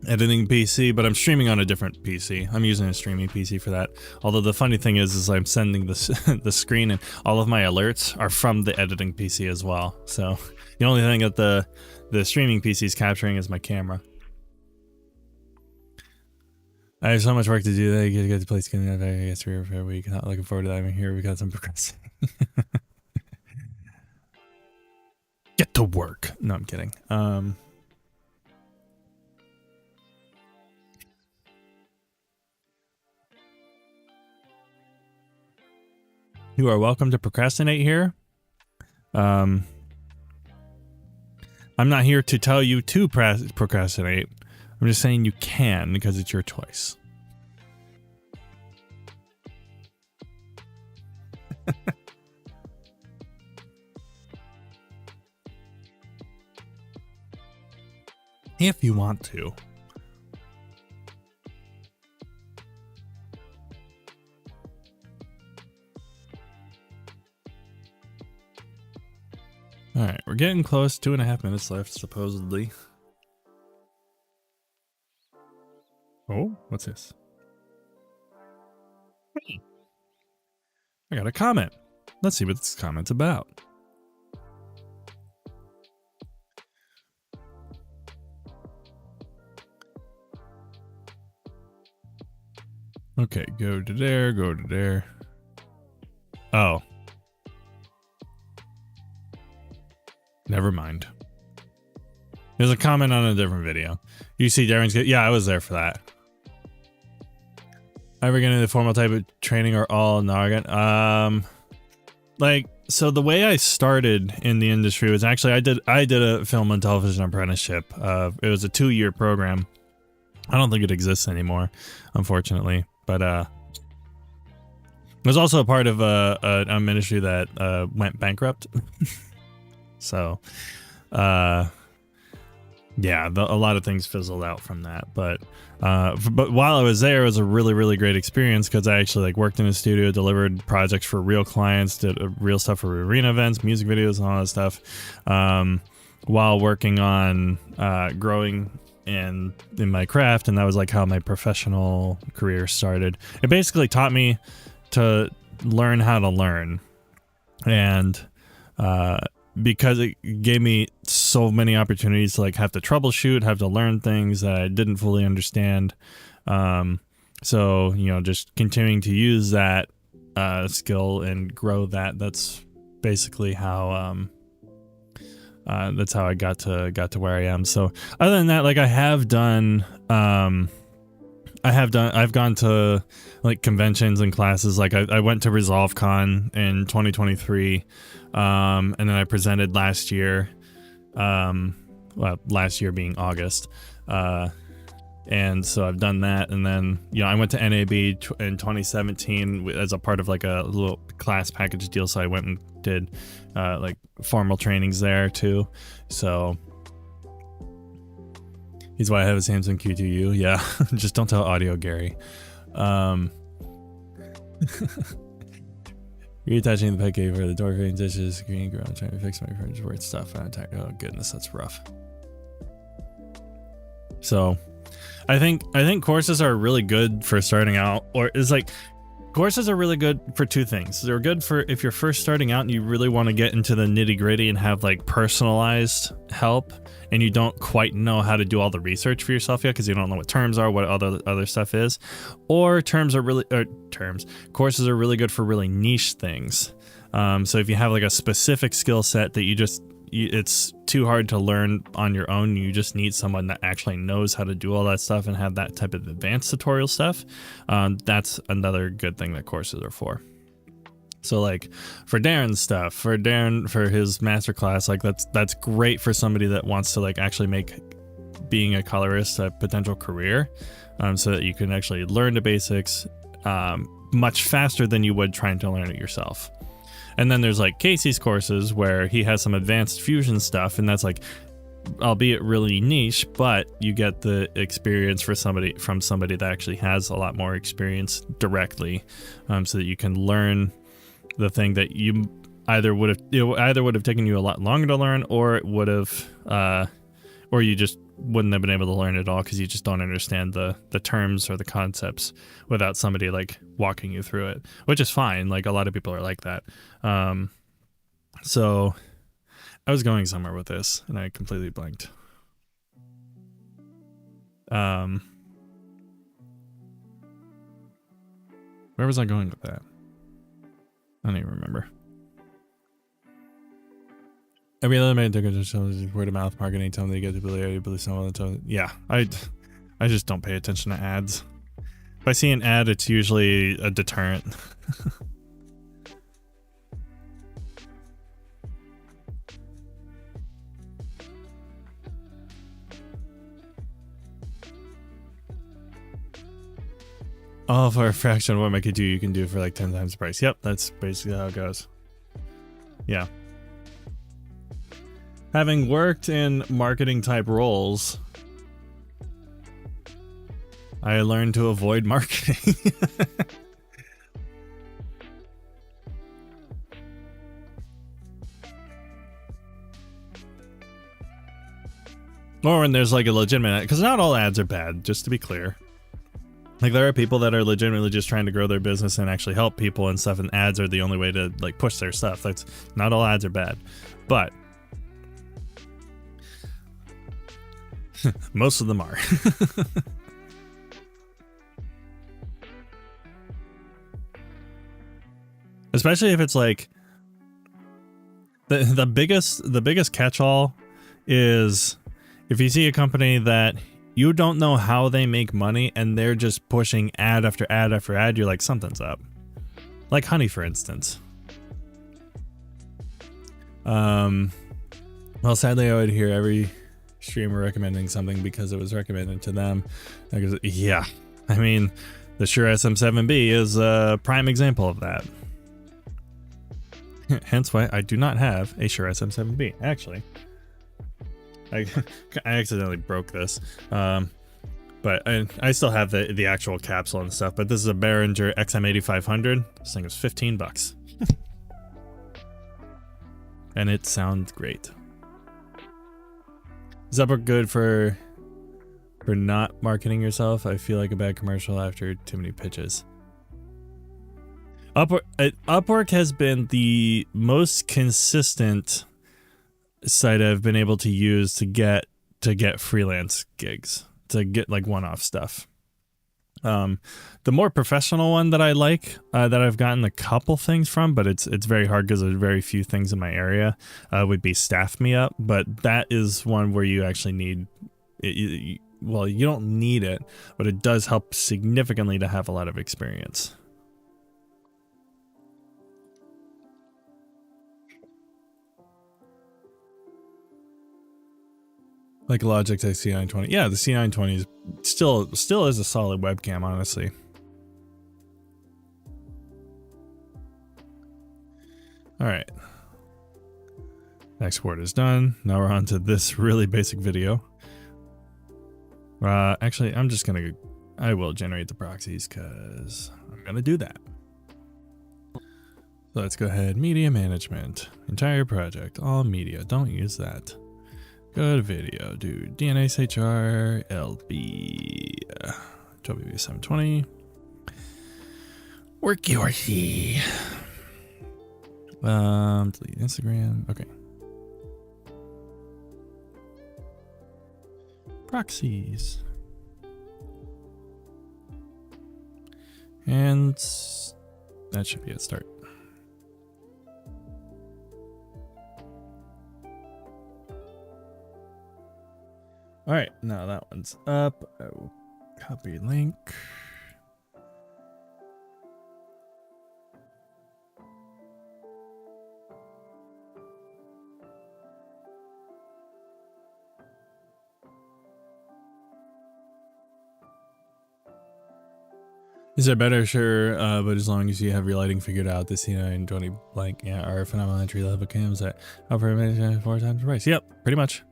editing PC, but I'm streaming on a different PC. I'm using a streaming PC for that. Although the funny thing is I'm sending this the screen, and all of my alerts are from the editing PC as well. So the only thing that the streaming PC is capturing is my camera. I have so much work to do that I get to play skin. I guess 3 or 4 weeks. Not looking forward to that. I'm here because I'm procrastinating. Get to work. No, I'm kidding. You are welcome to procrastinate here. I'm not here to tell you to procrastinate. I'm just saying you can because it's your choice. If you want to. All right, we're getting close. 2.5 minutes left, supposedly. Oh, what's this? Hey. I got a comment. Let's see what this comment's about. Okay, go to there, go to there. Oh. Never mind. There's a comment on a different video. You see Darren's good? Yeah, I was there for that. Ever get into the formal type of training or all noggin? So the way I started in the industry was actually I did a film and television apprenticeship. It was a 2-year program. I don't think it exists anymore, unfortunately. But it was also a part of a ministry that went bankrupt. So, yeah, a lot of things fizzled out from that. But while I was there, it was a really, really great experience because I actually worked in a studio, delivered projects for real clients, did real stuff for arena events, music videos, and all that stuff, while working on growing in my craft. And that was how my professional career started. It basically taught me to learn how to learn, and because it gave me so many opportunities to have to troubleshoot, have to learn things that I didn't fully understand. So just continuing to use that skill and grow that. That's basically how that's how I got to where I am. So other than that, like I've gone to like conventions and classes. Like I went to ResolveCon in 2023, and then I presented last year. Well, last year being August. And so I've done that, and then I went to NAB in 2017 as a part of like a little class package deal. So I went and did like formal trainings there too. So he's why I have a Samsung Q2U. Yeah, just don't tell Audio Gary. Reattaching the pet cave for the door frame, dishes, screen, ground, trying to fix my furniture board stuff. Oh goodness, that's rough. So I think courses are really good for starting out, or is like courses are really good for two things. They're good for if you're first starting out and you really want to get into the nitty-gritty and have like personalized help, and you don't quite know how to do all the research for yourself yet because you don't know what terms are, what other stuff is. Or courses are really good for really niche things. So if you have like a specific skill set that it's too hard to learn on your own, you just need someone that actually knows how to do all that stuff and have that type of advanced tutorial stuff. That's another good thing that courses are for. So like for Darren's stuff, for his masterclass, like that's great for somebody that wants to like actually make being a colorist a potential career, so that you can actually learn the basics much faster than you would trying to learn it yourself. And then there's like Casey's courses where he has some advanced fusion stuff, and that's like, albeit really niche, but you get the experience from somebody that actually has a lot more experience directly, so that you can learn the thing that you either would have taken you a lot longer to learn, or it would have, or you just wouldn't have been able to learn it all because you just don't understand the terms or the concepts without somebody like walking you through it, which is fine. Like a lot of people are like that. So I was going somewhere with this and I completely blanked. Where was I going with that? I don't even remember. Every other man took it word of mouth marketing. Tell them they get the ability to someone. Yeah, I just don't pay attention to ads. If I see an ad, it's usually a deterrent. Oh, for a fraction of what I could do, you can do for like 10 times the price. Yep, that's basically how it goes. Yeah. Having worked in marketing type roles, I learned to avoid marketing. Or when there's like a legitimate, because not all ads are bad, just to be clear. Like there are people that are legitimately just trying to grow their business and actually help people and stuff, and ads are the only way to like push their stuff. That's not all ads are bad, but most of them are. Especially if it's like the biggest catch-all is if you see a company that you don't know how they make money and they're just pushing ad after ad after ad, you're like, something's up. Like Honey, for instance. Well, sadly, I would hear every streamer recommending something because it was recommended to them. Yeah, I mean, the Shure SM7B is a prime example of that. Hence why I do not have a Shure SM7B. Actually, I accidentally broke this, but I still have the actual capsule and stuff. But this is a Behringer XM8500. This thing is $15, and it sounds great. Is Upwork good for not marketing yourself? I feel like a bad commercial after too many pitches. Upwork has been the most consistent site I've been able to use to get freelance gigs, to get like one-off stuff. The more professional one that I like, that I've gotten a couple things from, but it's very hard because there's very few things in my area, would be Staff Me Up. But that is one where you actually need, well, you don't need it, but it does help significantly to have a lot of experience. Like Logitech C920. Yeah, the C920 is still is a solid webcam, honestly. All right. Export is done. Now we're on to this really basic video. Actually, I will generate the proxies because I'm gonna do that. So let's go ahead. Media management, entire project, all media. Don't use that. Go to video, do DNSHR LB WV720. Worky horsey. Delete Instagram. Okay. Proxies. And that should be a start. All right, now that one's up. I will copy link. Is it better? Sure, but as long as you have your lighting figured out, the C920 blank, yeah, are phenomenal entry level cams that offer 4 times the price. Yep, pretty much.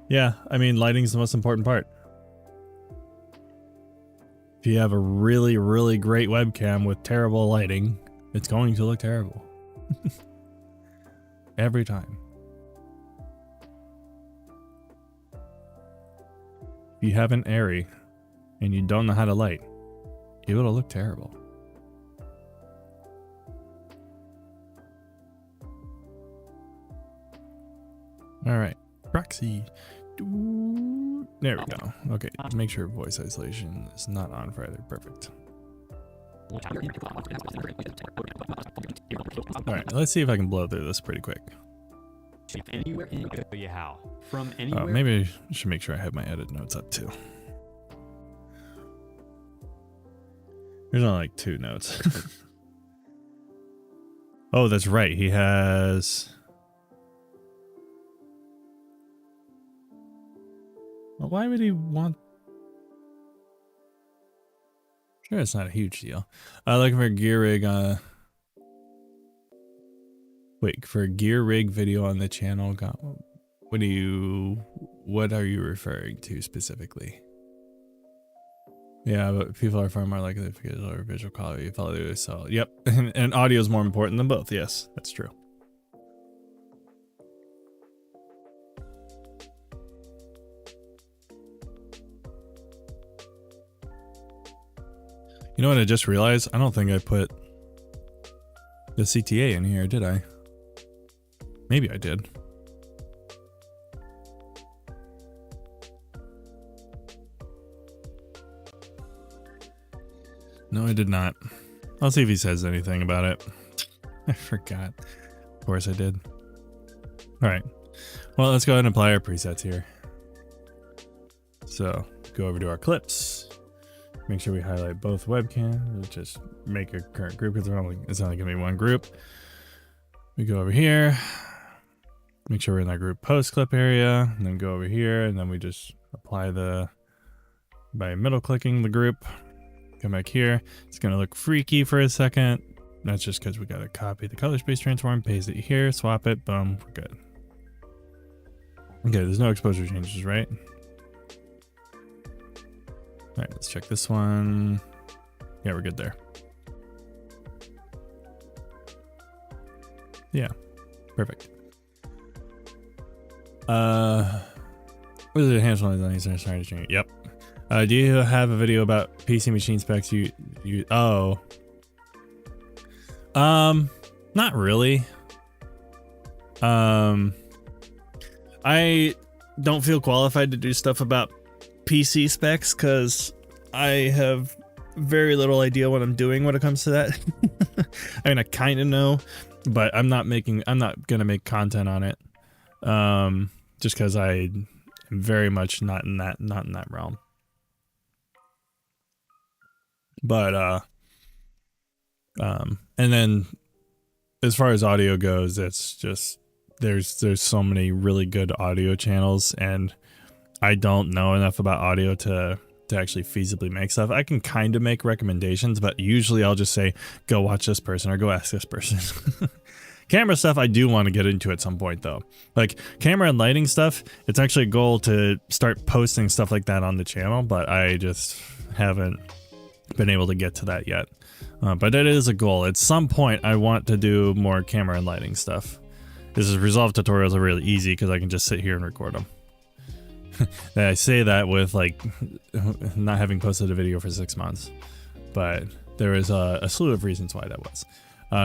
Yeah, I mean, lighting's the most important part. If you have a really, really great webcam with terrible lighting, it's going to look terrible. Every time. If you have an Airy and you don't know how to light, it will look terrible. All right, proxy. There we go. Okay, make sure voice isolation is not on for either. Perfect. Alright, let's see if I can blow through this pretty quick. Anywhere in you how. From anywhere. Maybe I should make sure I have my edit notes up too. There's only like 2 notes. Oh, that's right. He has... Well, why would he want... Sure, it's not a huge deal. Looking for a gear rig wait, for a gear rig video on the channel. What are you referring to specifically? Yeah, but people are far more likely to forget or visual quality. Follow this. So, yep, and audio is more important than both. Yes, that's true. You know what I just realized? I don't think I put the CTA in here, did I? Maybe I did. No, I did not. I'll see if he says anything about it. I forgot. Of course I did. All right. Well, let's go ahead and apply our presets here. So go over to our clips. Make sure we highlight both webcams. Just make a current group because it's only going to be one group. We go over here. Make sure we're in that group post clip area. And then go over here. And then we just apply by middle clicking the group. Come back here. It's going to look freaky for a second. That's just because we got to copy the color space transform, paste it here, swap it. Boom. We're good. Okay, there's no exposure changes, right? All right, let's check this one. Yeah, we're good there. Yeah, perfect. What is it? Hands on these are starting to change. Yep. Do you have a video about PC machine specs? Oh. Not really. I don't feel qualified to do stuff about PC specs because I have very little idea what I'm doing when it comes to that. I mean, I kind of know, but I'm not gonna make content on it. Just because I'm very much not in that realm. But and then as far as audio goes, it's just there's so many really good audio channels, and I don't know enough about audio to actually feasibly make stuff. I can kind of make recommendations, but usually I'll just say, go watch this person or go ask this person. Camera stuff I do want to get into at some point though. Like camera and lighting stuff, it's actually a goal to start posting stuff like that on the channel, but I just haven't been able to get to that yet. But it is a goal. At some point I want to do more camera and lighting stuff. This is Resolve tutorials are really easy because I can just sit here and record them. And I say that with like not having posted a video for 6 months, but there is a slew of reasons why that was.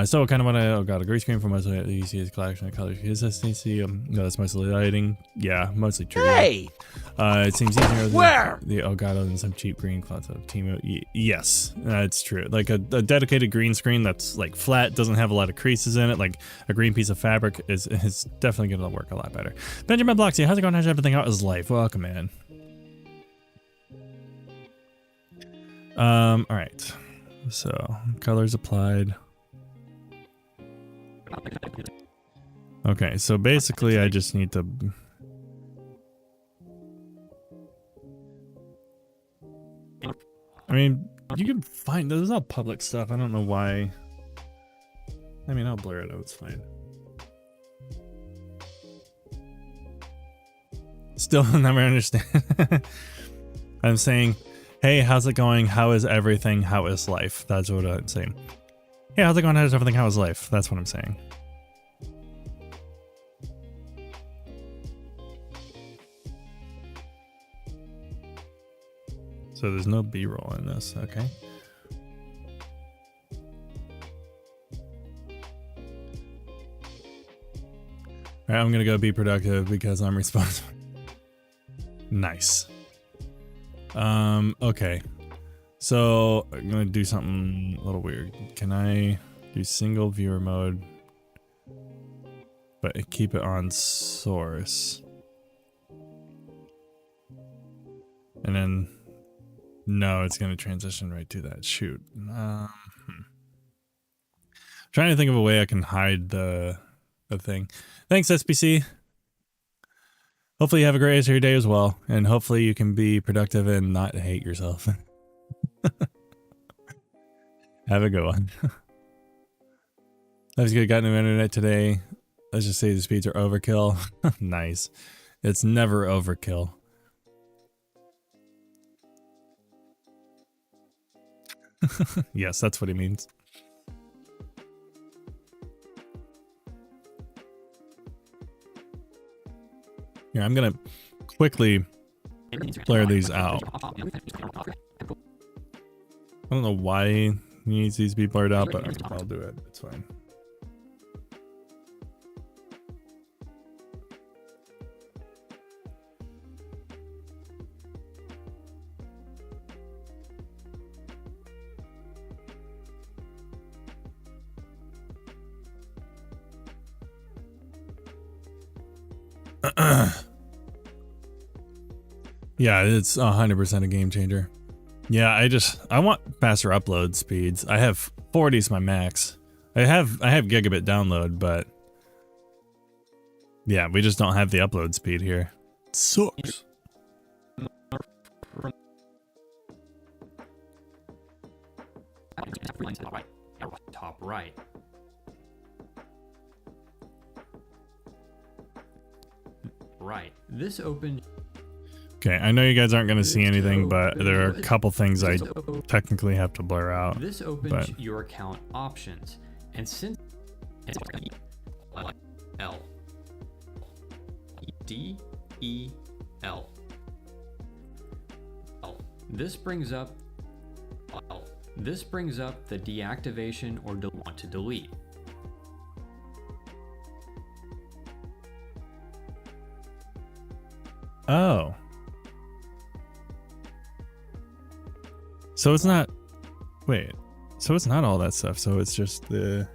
So kind of want to, oh god, a green screen for most of the UC's collection of color consistency. No, that's mostly lighting. Yeah, mostly true. Hey! It seems easier. Where? Oh god, other than some cheap green clouds of team. Yes, it's true. Like a dedicated green screen that's like flat, doesn't have a lot of creases in it. Like a green piece of fabric is definitely going to work a lot better. Benjamin Bloxy, how's it going? How's everything out? His life? Welcome in. All right. So colors applied. Okay, so basically I just need to I mean, you can find this is all public stuff. I don't know why. I mean, I'll blur it out, it's fine. Still never understand. I'm saying, hey, how's it going? How is everything? How is life? That's what I'm saying. Hey, how's it going? How's everything? How's life? That's what I'm saying. So there's no B-roll in this, okay? Alright, I'm gonna go be productive because I'm responsible. Nice. Okay. So I'm gonna do something a little weird. Can I do single viewer mode, but keep it on source? And then, no, it's gonna transition right to that. Shoot. Trying to think of a way I can hide the thing. Thanks, SPC. Hopefully you have a great rest of your day as well, and hopefully you can be productive and not hate yourself. Have a good one. I was good. Got new internet today. Let's just say the speeds are overkill. Nice. It's never overkill. Yes, that's what he means. Here, I'm gonna quickly blur these out. I don't know why he needs these to be blurred out, but I'll do it. It's fine. Yeah, it's 100% a game changer. Yeah, I want faster upload speeds. I have 40 is my max. I have gigabit download, but yeah, we just don't have the upload speed here. It sucks. Top right. Right. This opens. Okay, I know you guys aren't going to see anything, but there are a couple things I technically have to blur out. This opens your account options, and since L D E L L, this brings up the deactivation or want to delete. Oh. So it's not, wait, so it's not all that stuff. So it's just the,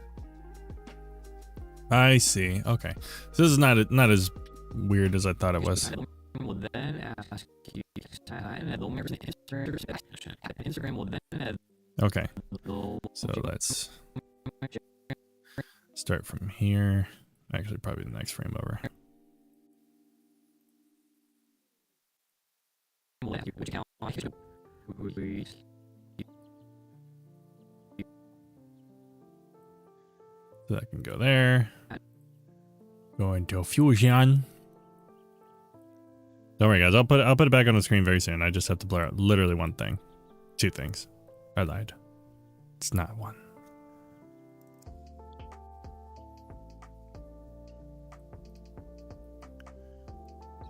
I see. Okay. So this is not as weird as I thought it was. Will then ask you Instagram will then add. Okay. So let's start from here. Actually, probably the next frame over. Which account? So that can go there. Go into Fusion. Don't worry, guys. I'll put it back on the screen very soon. I just have to blur out literally one thing, 2 things. I lied. It's not 1.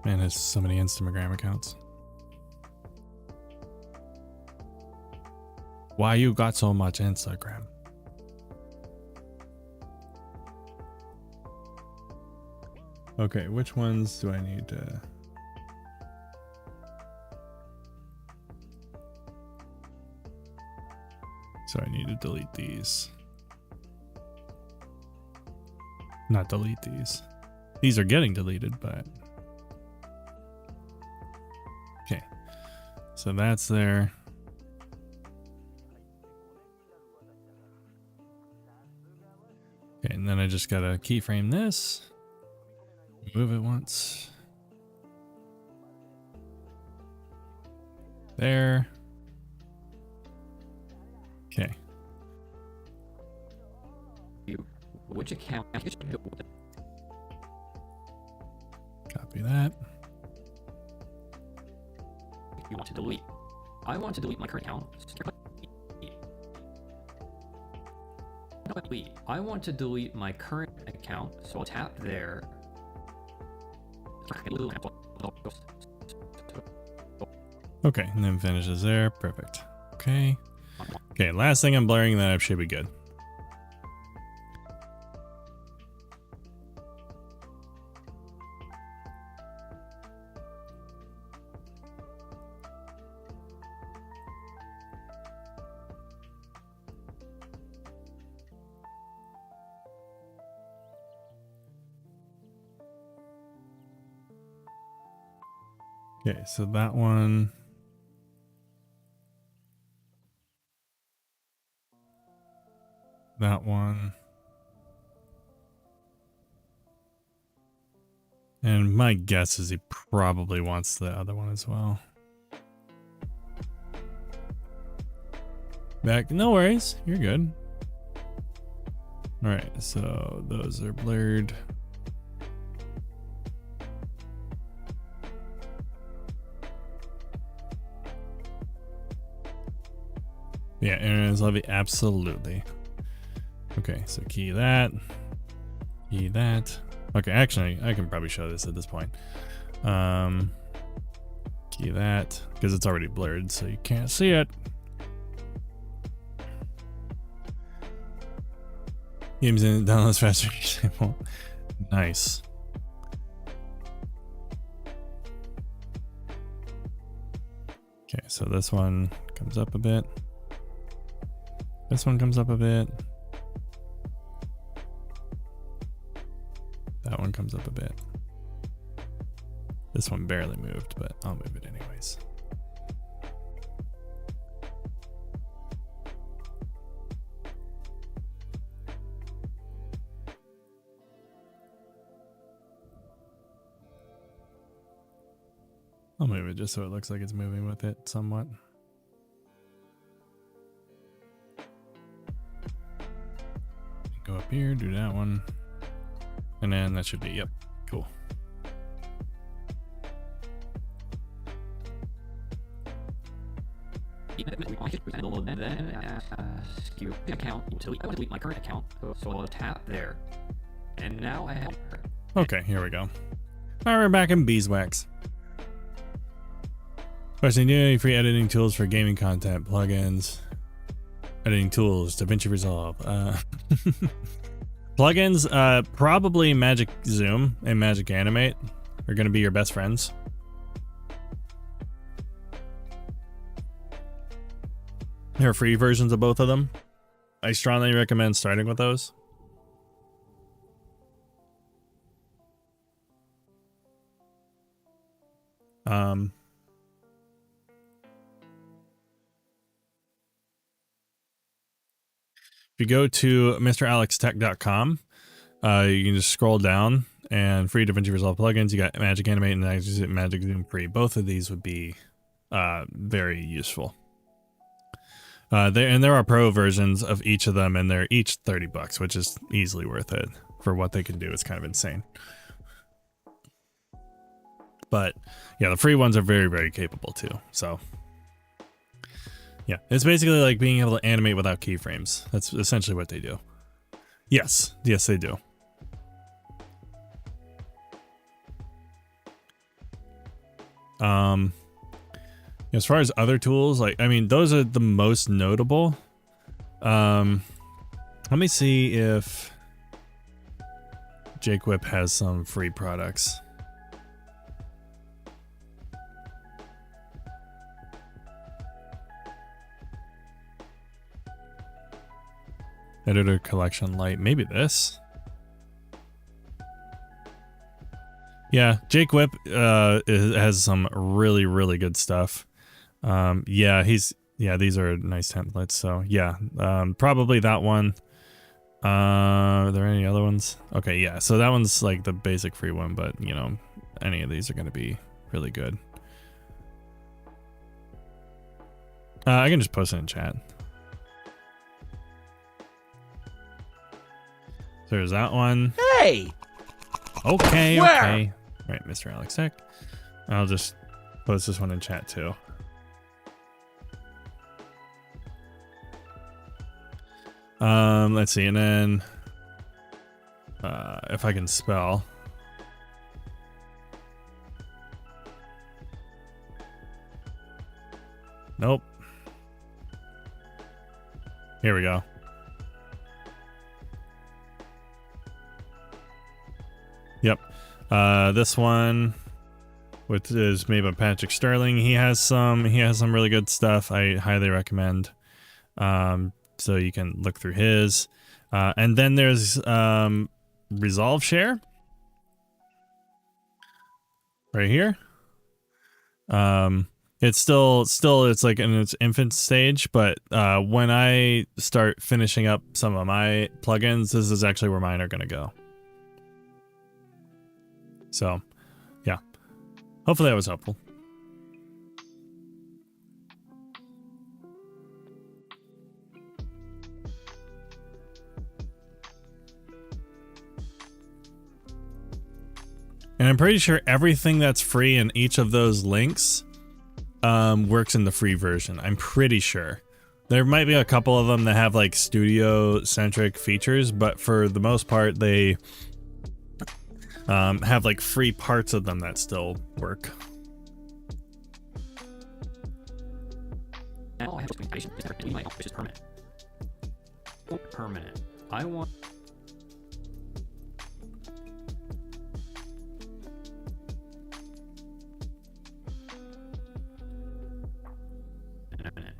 Man has so many Instagram accounts. Why you got so much Instagram? Okay, which ones do I need to... So I need to delete these. Not delete these. These are getting deleted, but... Okay. So that's there. Okay, and then I just gotta keyframe this. Move it once. There. Okay. Which account? Copy that. You want to delete? I want to delete my current account. I want to delete my current account, so I'll tap there. Okay, and then finishes there. Perfect. Okay. Okay, last thing I'm blurring, that should be good. Okay, so that one. That one. And my guess is he probably wants the other one as well. Back, no worries, you're good. All right, so those are blurred. Yeah, Aaron is lovely, absolutely. Okay, so key that. Key that. Okay, actually, I can probably show this at this point. Key that, because it's already blurred, so you can't see it. Games in downloads faster. Nice. Okay, so this one comes up a bit. This one comes up a bit. That one comes up a bit. This one barely moved, but I'll move it anyways. I'll move it just so it looks like it's moving with it somewhat. Go up here, do that one. And then that should be, yep, cool. Account to delete my current account, so I'll tap there. And now I have her. Okay, here we go. All right, we're back in beeswax. Question: do you have any free editing tools for gaming content, plugins, editing tools, DaVinci Resolve? Plugins, probably Magic Zoom and Magic Animate are going to be your best friends. There are free versions of both of them. I strongly recommend starting with those. If you go to MrAlexTech.com, you can just scroll down and free DaVinci Resolve plugins. You got Magic Animate and Magic Zoom free. Both of these would be very useful. There are pro versions of each of them, and they're each $30, which is easily worth it for what they can do. It's kind of insane. But yeah, the free ones are very, very capable too. So yeah, it's basically like being able to animate without keyframes. That's essentially what they do. Yes, they do. As far as other tools, like, I mean, those are the most notable. Let me see if Jake Whip has some free products. Editor Collection Lite, maybe this. Yeah, Jake Whip has some really, really good stuff. Yeah, these are nice templates. So yeah, probably that one. Are there any other ones? Okay, yeah. So that one's like the basic free one, but you know, any of these are going to be really good. I can just post it in chat. There's that one. Hey! Okay, Where? okay. Right, Mr. Alex Tech. I'll just post this one in chat too. Let's see, and then if I can spell. Nope. Here we go. Yep. This one, which is made by Patrick Sterling, he has some really good stuff. I highly recommend. So you can look through his. And then there's Resolve Share right here. It's still it's like in its infant stage, but when I start finishing up some of my plugins, this is actually where mine are going to go. So, yeah. Hopefully that was helpful. And I'm pretty sure everything that's free in each of those links works in the free version. I'm pretty sure. There might be a couple of them that have like studio-centric features, but for the most part, they have like free parts of them that still work. Now I have documentation which is permanent. Permanent. I want permanent.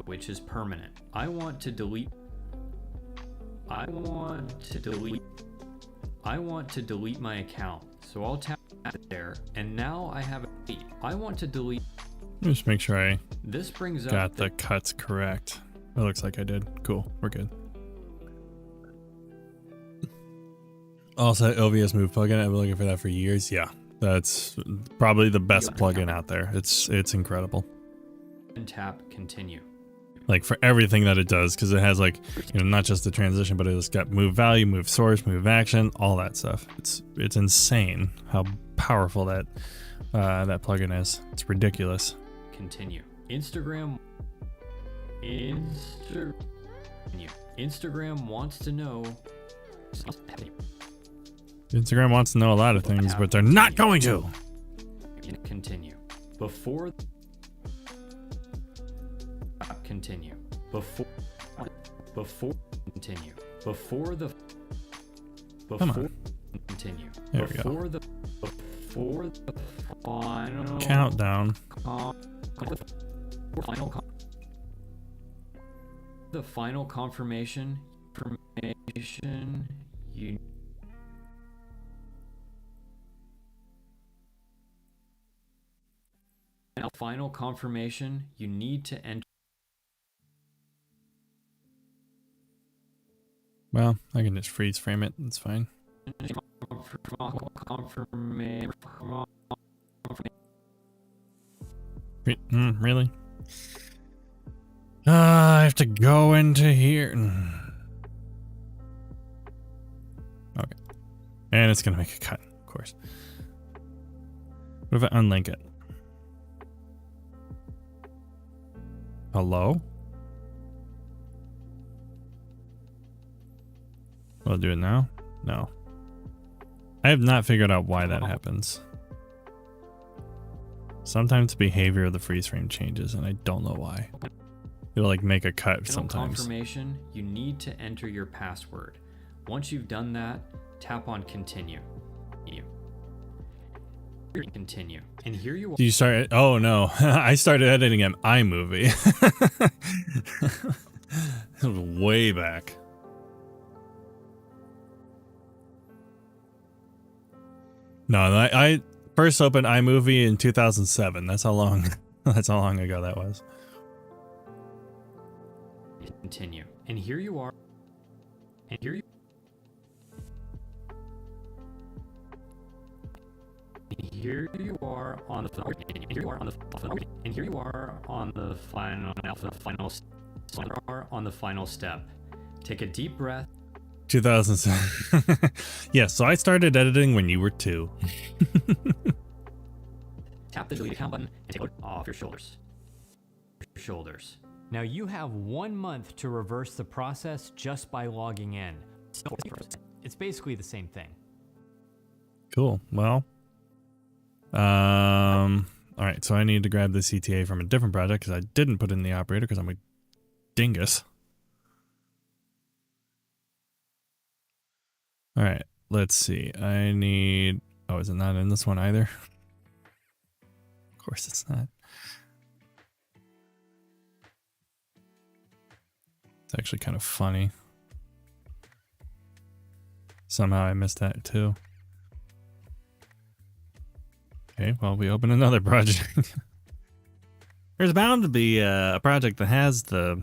Which is permanent. I want to delete my account. So I'll tap there, and now I have a I want to delete. Let me just make sure I brings got up the cuts correct. It looks like I did. Cool. We're good. Also, OBS Move plugin. I've been looking for that for years. Yeah, that's probably the best plugin out there. It's incredible. And tap continue. Like for everything that it does, because it has like, you know, not just the transition, but it's got move value, move source, move action, all that stuff. It's insane how powerful that plugin is. It's ridiculous. Continue. Instagram wants to know. Instagram wants to know a lot of things, but they're not going to. Continue. Before continue. Before continue. Before continue. There we go. Before the final Countdown. the final confirmation you final confirmation you need to enter. Well, I can just freeze frame it. It's fine. Really? I have to go into here. Okay. And it's going to make a cut, of course. What if I unlink it? Hello? Will it do it now? No. I have not figured out why that happens. Sometimes the behavior of the freeze frame changes, and I don't know why. It'll like make a cut sometimes. Confirmation, you need to enter your password. Once you've done that, tap on continue. Continue. And here you are. Do you start? Oh no, I started editing in iMovie. It was way back. No, I first opened iMovie in 2007. That's how long. That's how long ago that was. Continue. And here you are. And here you. And here you are on the. And here you are on the. And here you are on the final step. Take a deep breath. 2007. Yeah, so I started editing when you were 2. Tap the delete account button and take it off your shoulders. Now you have 1 month to reverse the process just by logging in. It's basically the same thing. Cool. Well, all right. So I need to grab the CTA from a different project because I didn't put in the operator because I'm a dingus. All right. Let's see. I need. Oh, is it not in this one either? Of course, it's not. It's actually kind of funny. Somehow I missed that too. Okay, well, we open another project. There's bound to be a project that has the...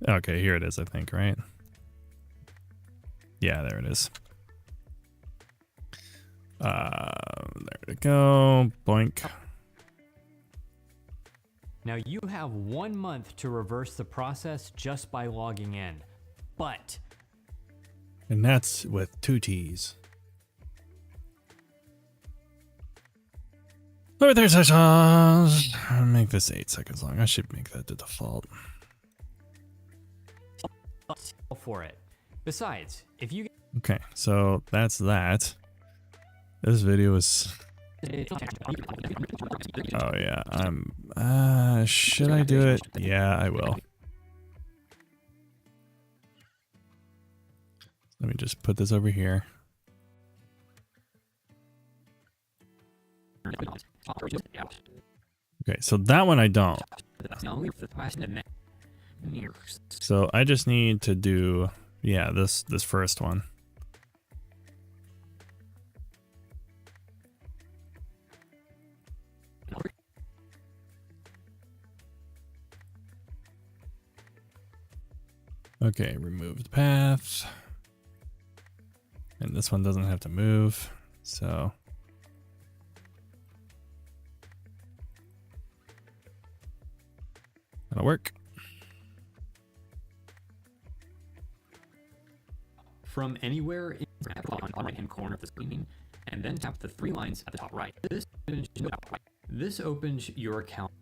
Okay, here it is, I think, right? Yeah, there it is. There we go. Boink. Now you have 1 month to reverse the process just by logging in. But... And that's with 2 T's. 33 seconds. I'll make this 8 seconds long. I should make that the default. for it. Besides, if you... Okay, so that's that. This video is... Oh yeah, should I do it? Yeah, I will. Let me just put this over here. Okay, so that one I don't. So I just need to do, yeah, this first one. Okay, remove the path. And this one doesn't have to move, so. That'll work. From anywhere in the right-hand corner of the screen, and then tap the 3 lines at the top right. This opens your account.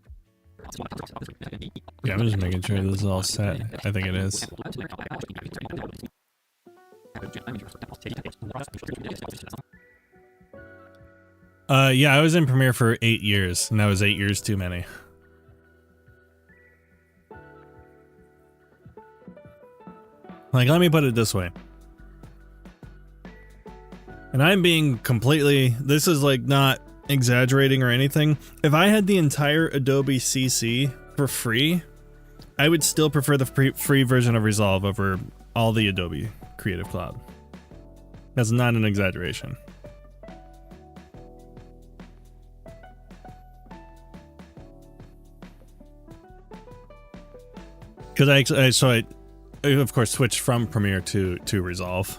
Yeah, I'm just making sure this is all set. I think it is. Yeah, I was in Premiere for 8 years, and that was 8 years too many. Like, let me put it this way. In And I'm being completely, this is like not exaggerating or anything. If I had the entire Adobe CC for free, I would still prefer the free version of Resolve over all the Adobe Creative Cloud. That's not an exaggeration. Because I of course switched from Premiere to Resolve.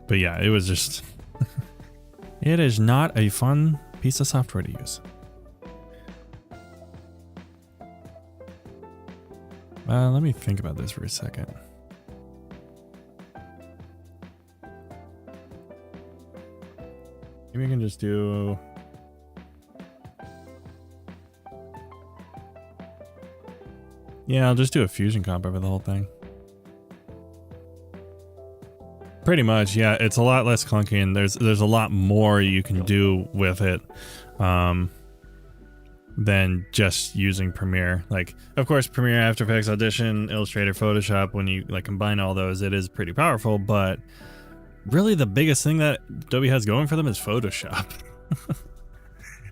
But yeah, it was just it is not a fun piece of software to use. Let me think about this for a second. Maybe I can just do. Yeah, I'll just do a fusion comp over the whole thing. Pretty much, yeah. It's a lot less clunky, and there's a lot more you can do with it than just using Premiere. Like, of course, Premiere, After Effects, Audition, Illustrator, Photoshop. When you like combine all those, it is pretty powerful. But really, the biggest thing that Adobe has going for them is Photoshop.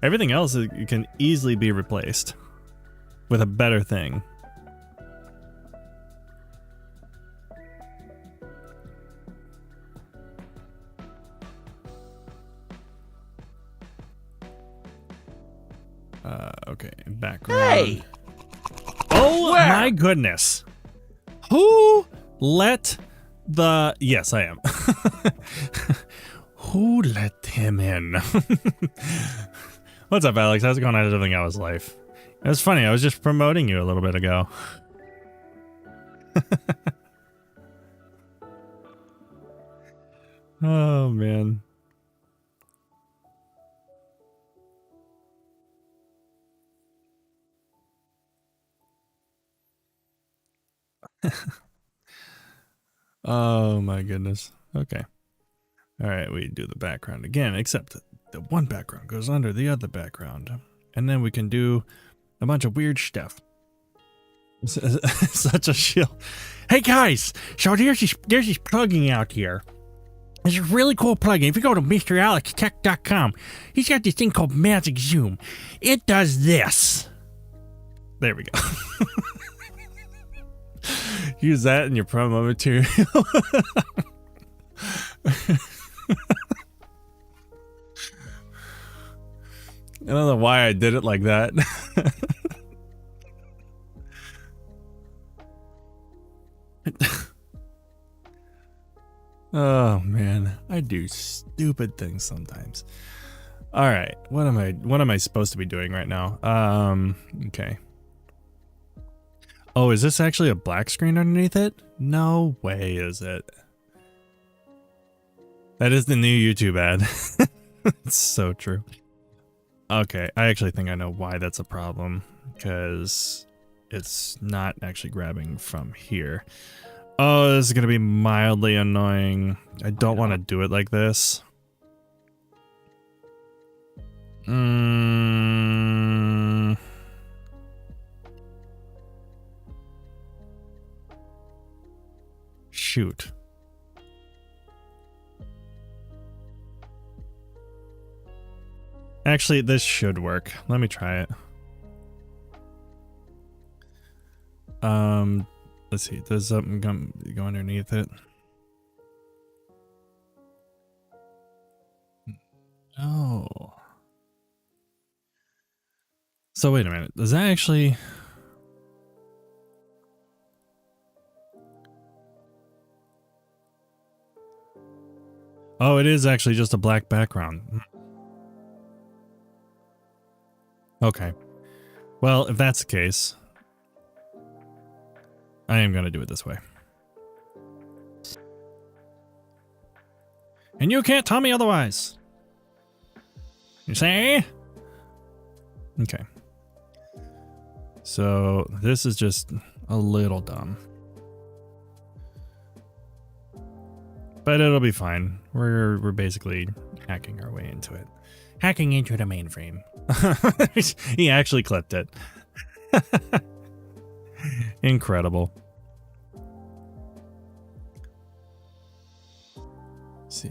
Everything else can easily be replaced with a better thing. Okay, background. Hey! Oh Where? my goodness. Who let the... Yes, I am. Who let him in? What's up, Alex? How's it going? How's everything else life? It was funny. I was just promoting you a little bit ago. Oh, man. Oh my goodness. Okay. All right, we do the background again, except the one background goes under the other background. And then we can do a bunch of weird stuff. Such a shill. Hey guys, so there's this plugin out here. It's a really cool plugin. If you go to MrAlexTech.com, he's got this thing called Magic Zoom. It does this. There we go. Use that in your promo material. I don't know why I did it like that. Oh man, I do stupid things sometimes. All right, what am I supposed to be doing right now? Okay. Oh, is this actually a black screen underneath it? No way is it. That is the new YouTube ad. It's so true. Okay, I actually think I know why that's a problem, because it's not actually grabbing from here. Oh, this is going to be mildly annoying. I don't want to do it like this. Shoot. Actually, this should work. Let me try it. Let's see. Does something go underneath it? Oh. So wait a minute. Does that actually... Oh, it is actually just a black background. Okay. Well, if that's the case, I am going to do it this way. And you can't tell me otherwise. You say? Okay. So this is just a little dumb. But it'll be fine. We're basically hacking our way into it. Hacking into the mainframe. He actually clipped it. Incredible. See,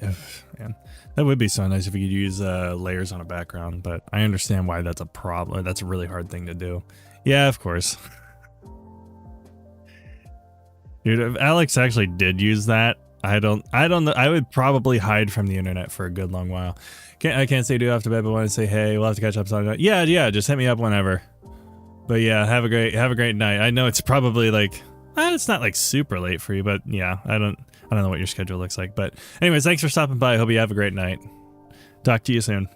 man, that would be so nice if you could use layers on a background, but I understand why that's a problem. That's a really hard thing to do. Yeah, of course. Dude, if Alex actually did use that, I don't know. I would probably hide from the internet for a good long while. I can't say do after bed, but want to say, hey, we'll have to catch up sometime. Yeah, just hit me up whenever. But yeah, have a great night. I know it's probably like, it's not like super late for you, but yeah, I don't know what your schedule looks like. But anyways, thanks for stopping by. I hope you have a great night. Talk to you soon.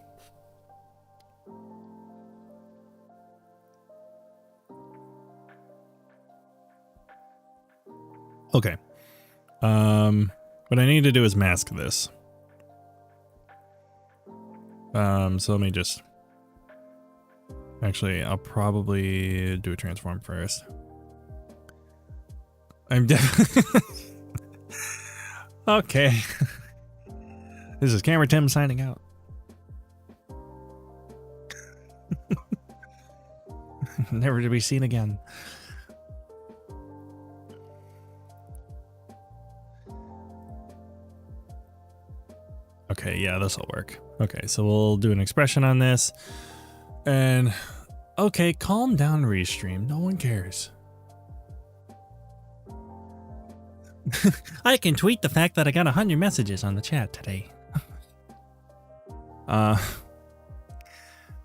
Okay. What I need to do is mask this. So let me just... Actually, I'll probably do a transform first. I'm definitely... Okay. This is Camera Tim signing out. Never to be seen again. Okay, yeah, this'll work. Okay, so we'll do an expression on this. And, okay, calm down, Restream. No one cares. I can tweet the fact that I got 100 messages on the chat today.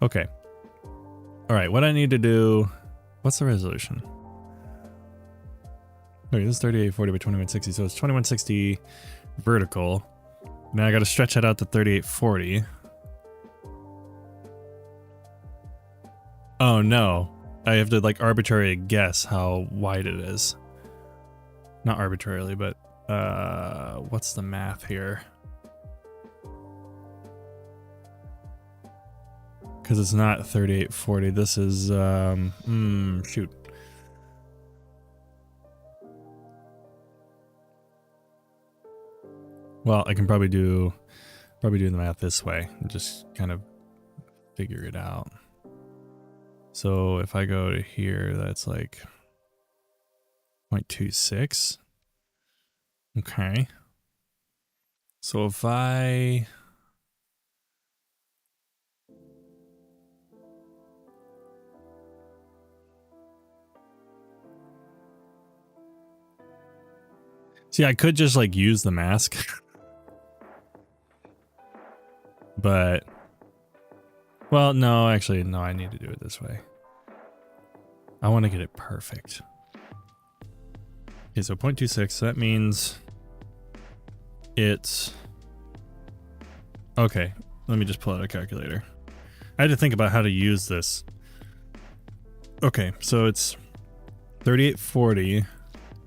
Okay. Alright, what I need to do... What's the resolution? Okay, this is 3840 by 2160, so it's 2160 vertical. Now I gotta stretch that out to 3840. Oh no. I have to like arbitrarily guess how wide it is. Not arbitrarily, but what's the math here? Because it's not 3840. This is shoot. Well, I can probably do the math this way and just kind of figure it out. So if I go to here, that's like 0.26. Okay. So if I... See, I could just like use the mask. But... Well, no, actually, no, I need to do it this way. I want to get it perfect. Okay, so 0.26, so that means it's... Okay, let me just pull out a calculator. I had to think about how to use this. Okay, so it's 3840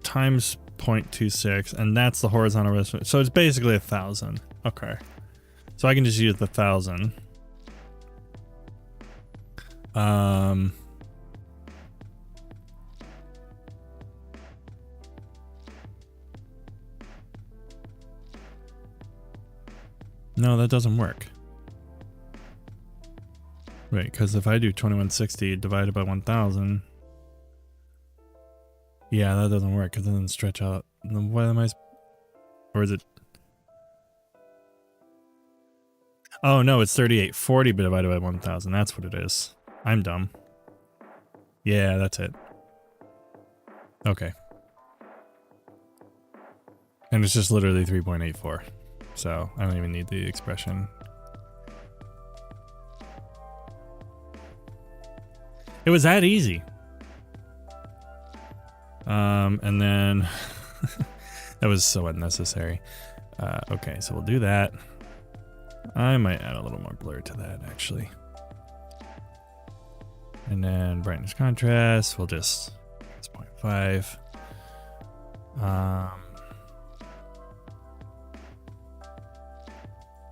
times 0.26, and that's the horizontal resolution. So it's basically 1,000. Okay. So I can just use the 1,000. No, that doesn't work. Wait, because if I do 2160 divided by 1,000, yeah, that doesn't work because it doesn't stretch out. What am I? Or is it? Oh no, it's 3840 divided by 1,000. That's what it is. I'm dumb. Yeah, that's it. Okay. And it's just literally 3.84. So I don't even need the expression. It was that easy. And then that was so unnecessary. Okay, so we'll do that. I might add a little more blur to that actually. And then brightness contrast, we'll just, it's 0.5.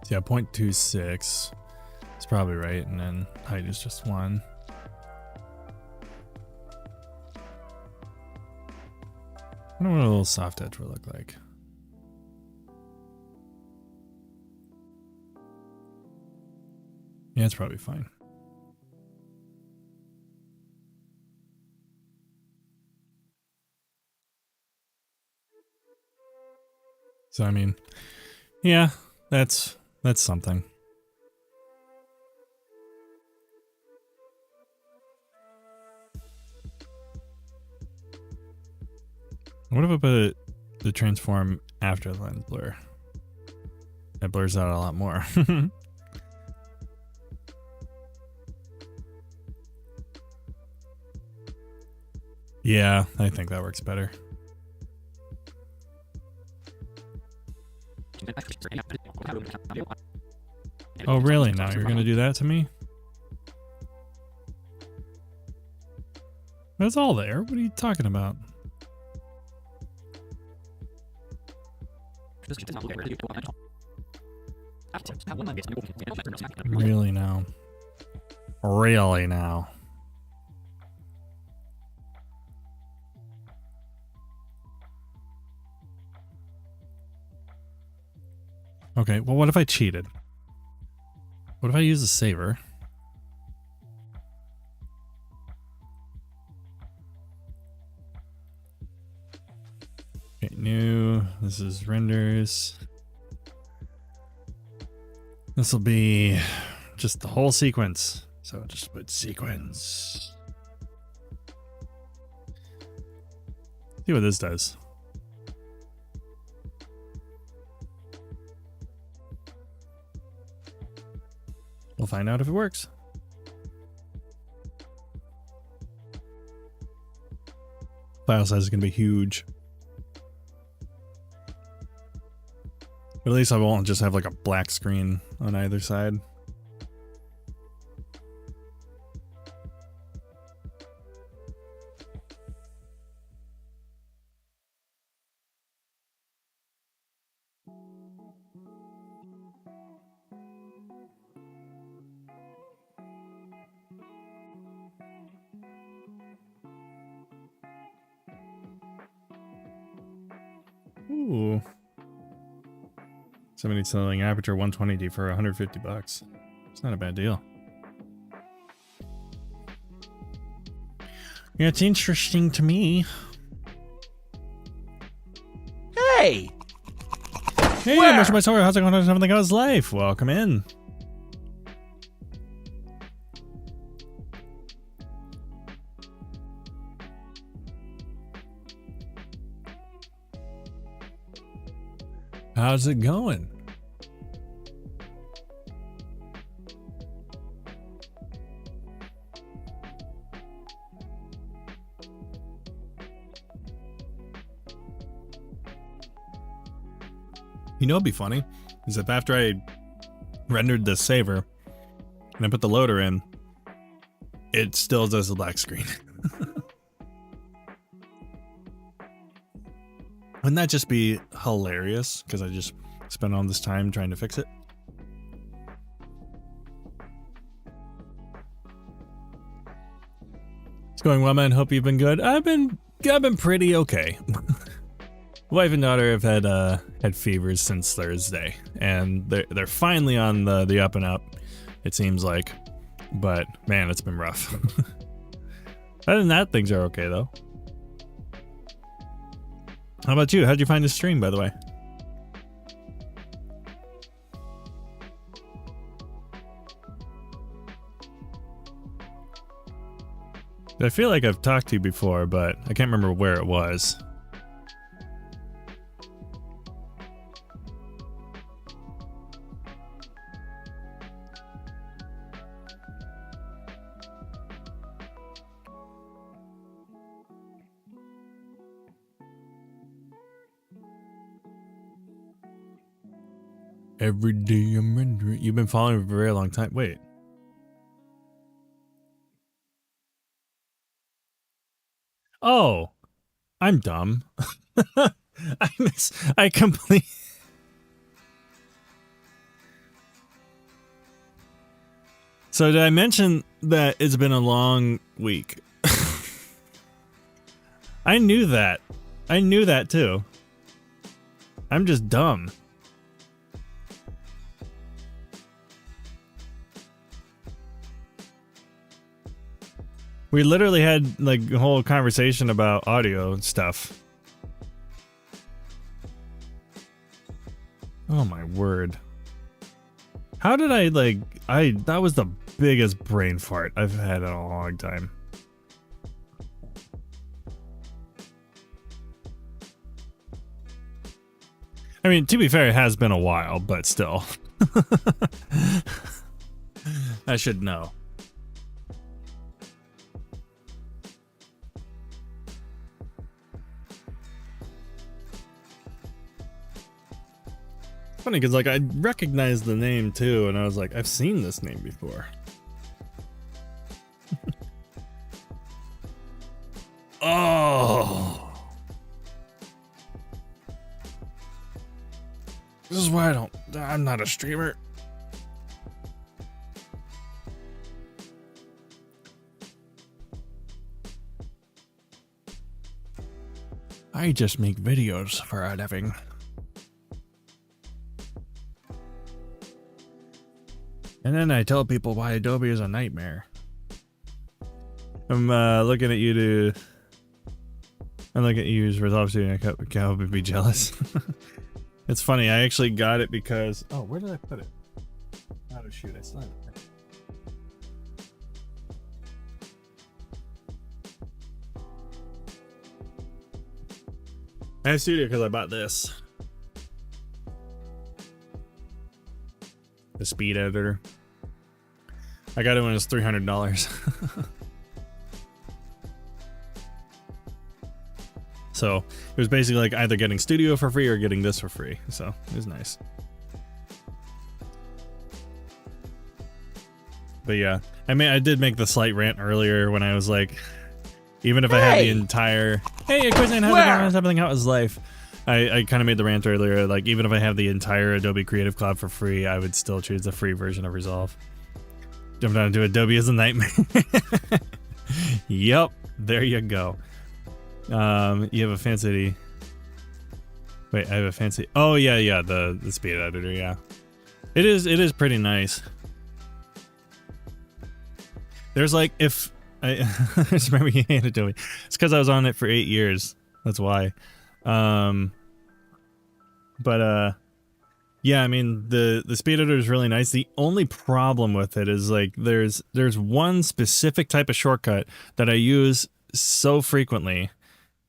So yeah, 0.26 is probably right, and then height is just 1. I wonder what a little soft edge will look like. Yeah, it's probably fine. So, I mean, yeah, That's something. What if I put the transform after the lens blur? It blurs out a lot more. Yeah, I think that works better. Oh, really? Now you're gonna do that to me? That's all there. What are you talking about? Really now? Really now? Okay, well, what if I cheated? What if I use a saver? Okay, new. This is renders. This will be just the whole sequence. So just put sequence. See what this does. We'll find out if it works. File size is going to be huge. But at least I won't just have like a black screen on either side. Ooh. 70 selling aperture 120D for 150 bucks. It's not a bad deal. Yeah, it's interesting to me. Hey! Hey, Where? Mr. Mysore, how's it going? How's everything? How's life? Welcome in. How's it going? You know what'd be funny? Is if after I rendered the saver and I put the loader in, it still does the black screen. Wouldn't that just be hilarious? Because I just spent all this time trying to fix it. It's going well, man. Hope you've been good. I've been pretty okay. Wife and daughter have had fevers since Thursday, and they're finally on the up and up. It seems like, but man, it's been rough. Other than that, things are okay though. How about you? How'd you find the stream, by the way? I feel like I've talked to you before, but I can't remember where it was. Every day I'm rendering. You've been following me for a very long time. Wait. Oh, I'm dumb. I completely. So did I mention that it's been a long week? I knew that. I knew that too. I'm just dumb. We literally had like a whole conversation about audio stuff. Oh my word. How did I like? That was the biggest brain fart I've had in a long time. I mean, to be fair, it has been a while, but still. I should know. Funny, because like I recognized the name too, and I was like, I've seen this name before. Oh. This is why I'm not a streamer. I just make videos for a living. And then I tell people why Adobe is a nightmare. I'm looking at you I'm looking at you use Resolve Studio. I can't help but be jealous. It's funny, I actually got it because... Oh, where did I put it? Oh shoot, I still have it. I have Studio because I bought this. The speed editor. I got it when it was $300. So it was basically like either getting Studio for free or getting this for free. So it was nice. But yeah, I mean, I did make the slight rant earlier when I was like, even if I had the entire, hey, Quizan, how's everything out his life? I kind of made the rant earlier, like even if I have the entire Adobe Creative Cloud for free, I would still choose the free version of Resolve. Jump down to Adobe is a nightmare. Yep, there you go. You have a fancy... Wait, I have a fancy... Oh, yeah, the speed editor, yeah. It is pretty nice. There's like, if... I just remember you handed it to me. It's because I was on it for 8 years. That's why. Yeah, I mean, the speed editor is really nice. The only problem with it is like, there's one specific type of shortcut that I use so frequently,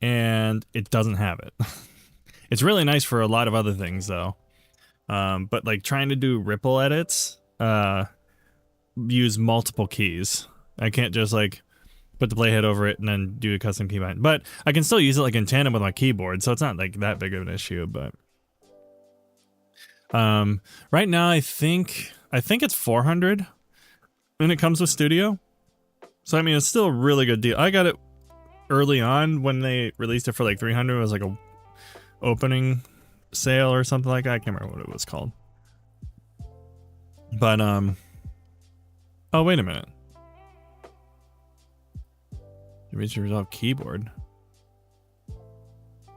and it doesn't have it. It's really nice for a lot of other things though. But like trying to do ripple edits, use multiple keys. I can't just like put the playhead over it and then do a custom keybind. But I can still use it like in tandem with my keyboard, so it's not like that big of an issue, but right now I think it's 400 when it comes with Studio. So I mean, it's still a really good deal. I got it early on when they released it for like 300. It was like a opening sale or something like that. I can't remember what it was called. But oh, wait a minute. DaVinci Resolve keyboard.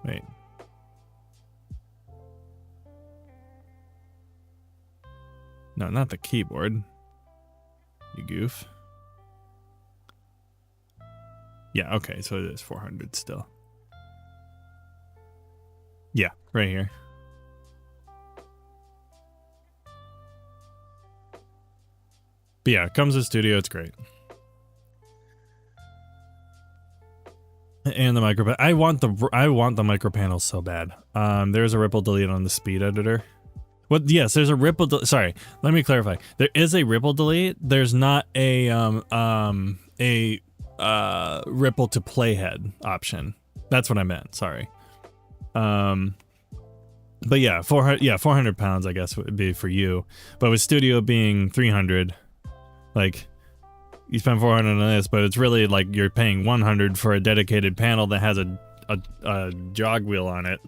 Wait. No, not the keyboard. You goof. Yeah, okay, so it is 400 still. Yeah, right here. But yeah, it comes with Studio, it's great. And the micro, I want the micro panel so bad. There's a ripple delete on the speed editor. Well, yes, there's a ripple. Sorry, let me clarify. There is a ripple delete. There's not a ripple to playhead option. That's what I meant. Sorry. But yeah, 400 pounds, I guess would be for you. But with Studio being 300, like you spend 400 on this, but it's really like you're paying 100 for a dedicated panel that has a jog wheel on it.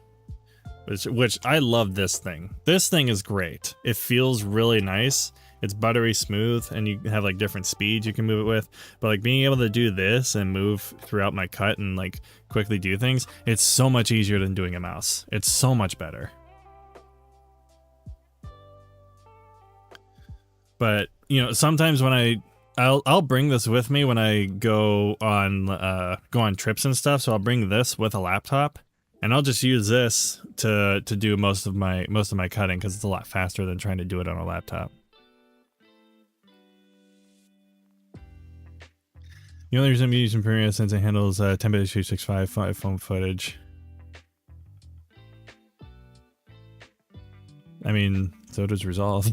Which I love this thing. This thing is great. It feels really nice. It's buttery smooth, and you have like different speeds you can move it with. But like being able to do this and move throughout my cut and like quickly do things, it's so much easier than doing a mouse. It's so much better. But you know, sometimes when I'll bring this with me when I go on trips and stuff. So I'll bring this with a laptop. And I'll just use this to do most of my cutting because it's a lot faster than trying to do it on a laptop. The only reason I'm using Premiere is since it handles 10-bit 265 iPhone footage. I mean, so does Resolve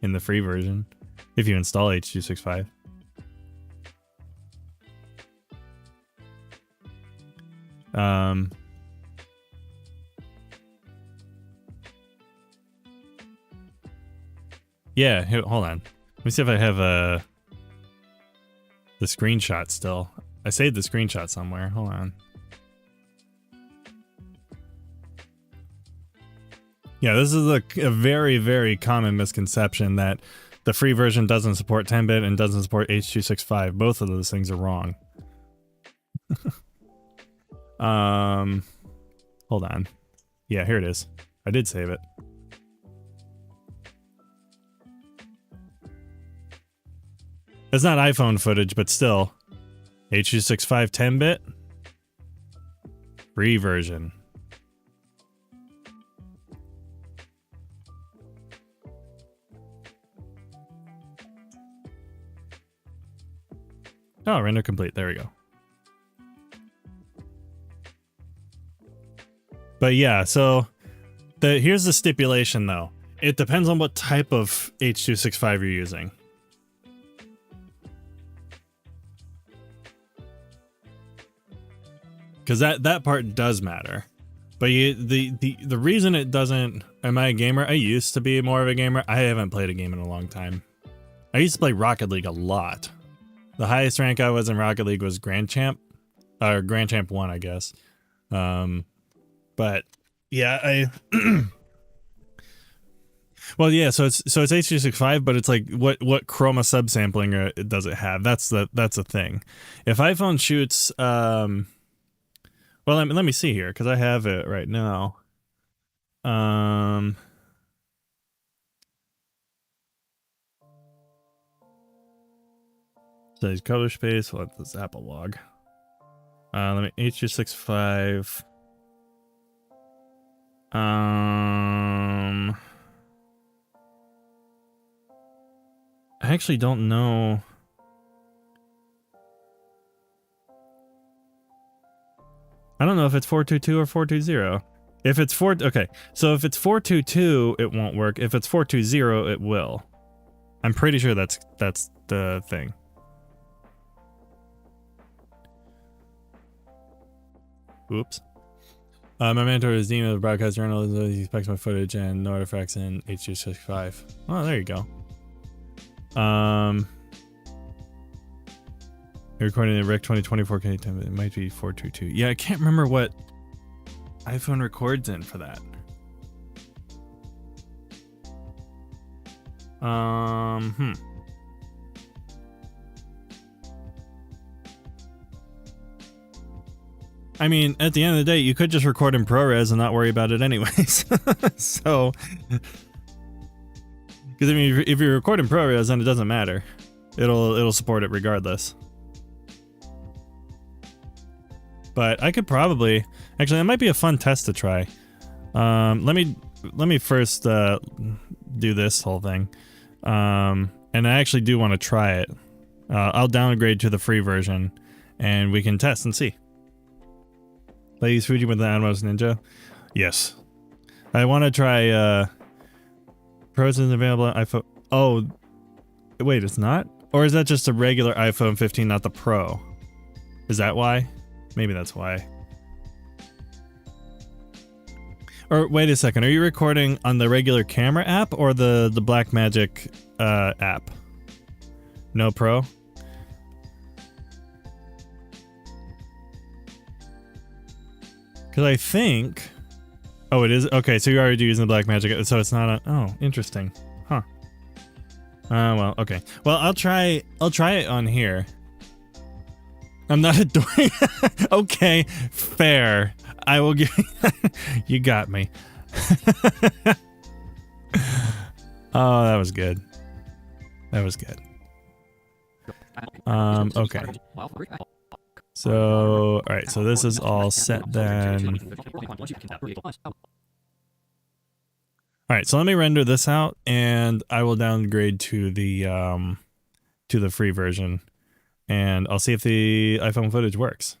in the free version if you install H.265. Yeah, hold on. Let me see if I have the screenshot still. I saved the screenshot somewhere. Hold on. Yeah, this is a very, very common misconception that the free version doesn't support 10-bit and doesn't support H.265. Both of those things are wrong. Hold on. Yeah, here it is. I did save it. It's not iPhone footage, but still. H.265 10-bit. Free version. Oh, render complete. There we go. But yeah, so here's the stipulation though. It depends on what type of H.265 you're using. Because that part does matter. But the reason it doesn't... Am I a gamer? I used to be more of a gamer. I haven't played a game in a long time. I used to play Rocket League a lot. The highest rank I was in Rocket League was Grand Champ. Or Grand Champ 1, I guess. But yeah, well, yeah, so it's H.265, but it's like what chroma subsampling does it have? That's the thing. If iPhone shoots well, let me see here, because I have it right now. So these color space, well, this Apple log. Let me H.265. I actually don't know. I don't know if it's 422 or 420. If it's okay, so if it's 422, it won't work. If it's 420, it will. I'm pretty sure that's the thing. Oops. My mentor is dean of the broadcast journal. He expects my footage and no artifacts in H.265. Oh, there you go. Recording the Rec 2024 K10. It might be 422. Yeah, I can't remember what iPhone records in for that. I mean, at the end of the day, you could just record in ProRes and not worry about it anyways. So, because I mean, if you record in ProRes, then it doesn't matter. It'll support it regardless. But I could probably actually that might be a fun test to try. Let me first do this whole thing, and I actually do want to try it. I'll downgrade to the free version, and we can test and see. Play use Fuji with the Atmos Ninja. Yes, I want to try. Pros isn't available on iPhone. Oh, wait, it's not, or is that just a regular iPhone 15, not the Pro? Is that why? Maybe that's why. Or wait a second, are you recording on the regular camera app or the Blackmagic app? No Pro? Because I think... Oh, it is? Okay, so you're already using the Blackmagic, so it's not a... Oh, interesting. Huh. Well, okay. Well, I'll try it on here. I'm not adoring. Okay, fair. I will give. You got me. Oh, that was good. That was good. Okay. So, all right. So this is all set then. All right. So let me render this out, and I will downgrade to the free version. and I'll see if the iPhone footage works.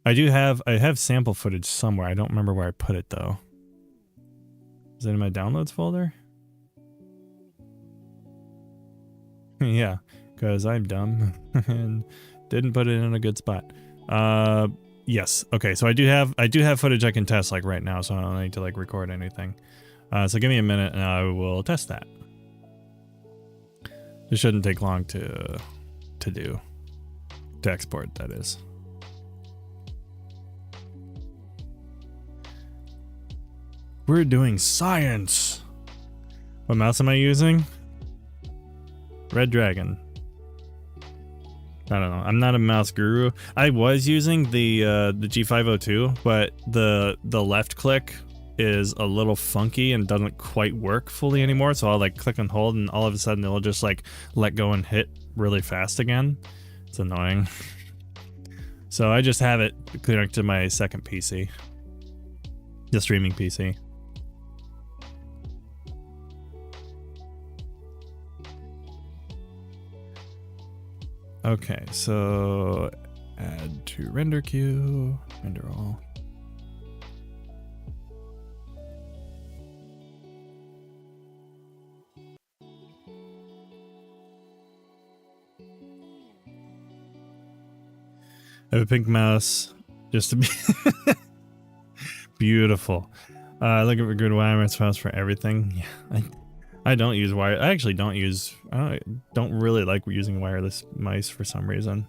I have sample footage somewhere. I don't remember where I put it though. Is it in my downloads folder? Yeah, because I'm dumb and didn't put it in a good spot. Yes. Okay, so I do have footage I can test like right now, so I don't need to like record anything. So give me a minute and I will test that. It shouldn't take long to export, that is. We're doing science. What mouse am I using? Red Dragon. I don't know. I'm not a mouse guru. I was using the G502, but the left click is a little funky and doesn't quite work fully anymore. So I'll like click and hold, and all of a sudden it'll just like let go and hit really fast again. It's annoying. So I just have it connected to my second PC, the streaming PC. Okay, so add to render queue, render all. I have a pink mouse just to be beautiful. Looking for good wireless files for everything. Yeah, I don't use wire. I actually don't really like using wireless mice for some reason.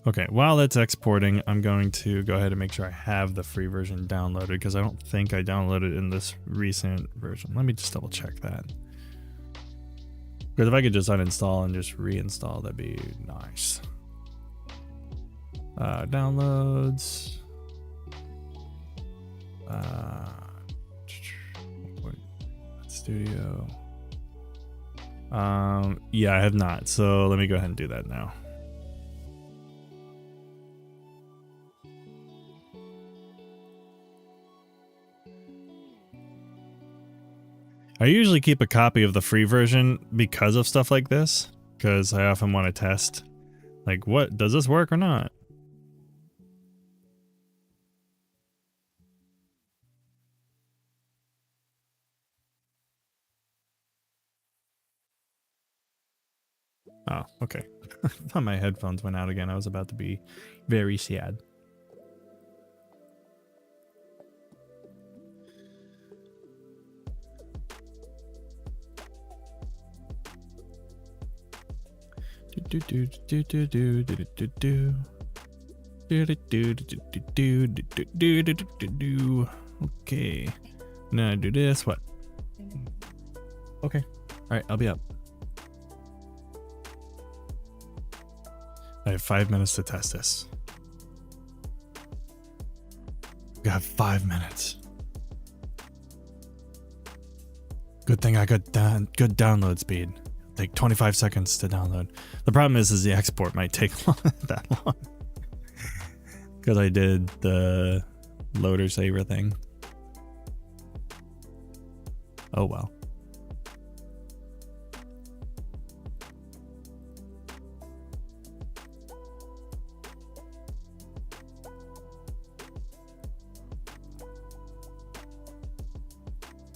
Okay, while that's exporting, I'm going to go ahead and make sure I have the free version downloaded because I don't think I downloaded in this recent version. Let me just double check that. Because if I could just uninstall and just reinstall, that'd be nice. Downloads. Studio. Yeah, I have not. So let me go ahead and do that now. I usually keep a copy of the free version because of stuff like this, because I often want to test, like, what does this work or not? Oh, okay. I thought my headphones went out again. I was about to be very sad. Okay. Now do this. What? Okay. All right. I'll be up. I have 5 minutes to test this. We got 5 minutes. Good thing I got good download speed. Take 25 seconds to download. The problem is the export might take that long. Because I did the loader saver thing. Oh well.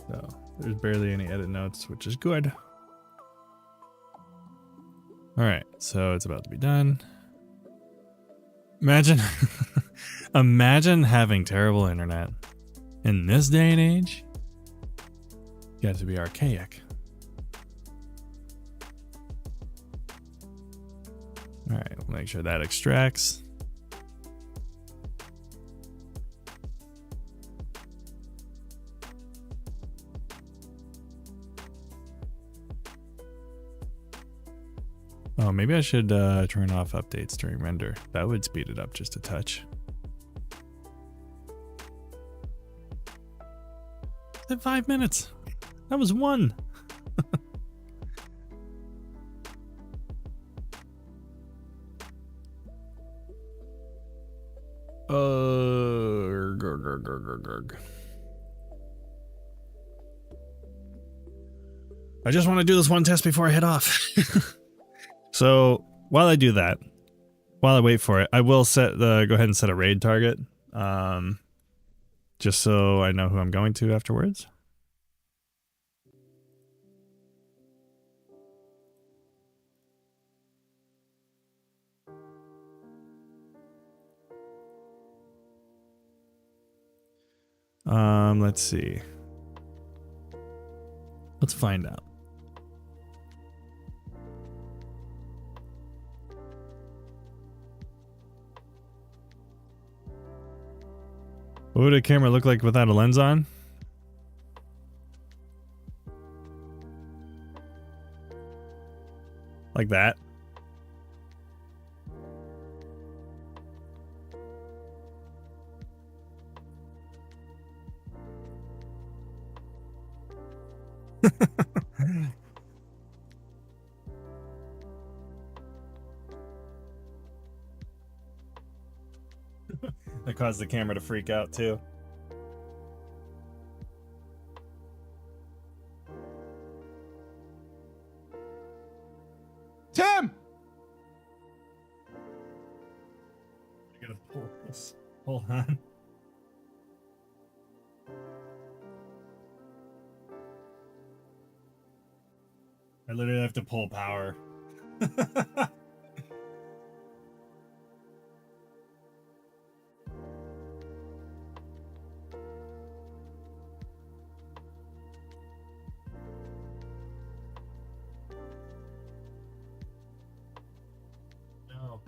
So there's barely any edit notes, which is good. Alright, so it's about to be done. Imagine imagine having terrible internet in this day and age. You have to be archaic. Alright, we'll make sure that extracts. Oh, maybe I should turn off updates during render. That would speed it up just a touch. Is it 5 minutes? That was one. I just want to do this one test before I head off. So while I do that, while I wait for it, I will go ahead and set a raid target, just so I know who I'm going to afterwards. Let's see. Let's find out. What would a camera look like without a lens on? Like that. That caused the camera to freak out too. Tim! I gotta pull this. Hold on. I literally have to pull power. No.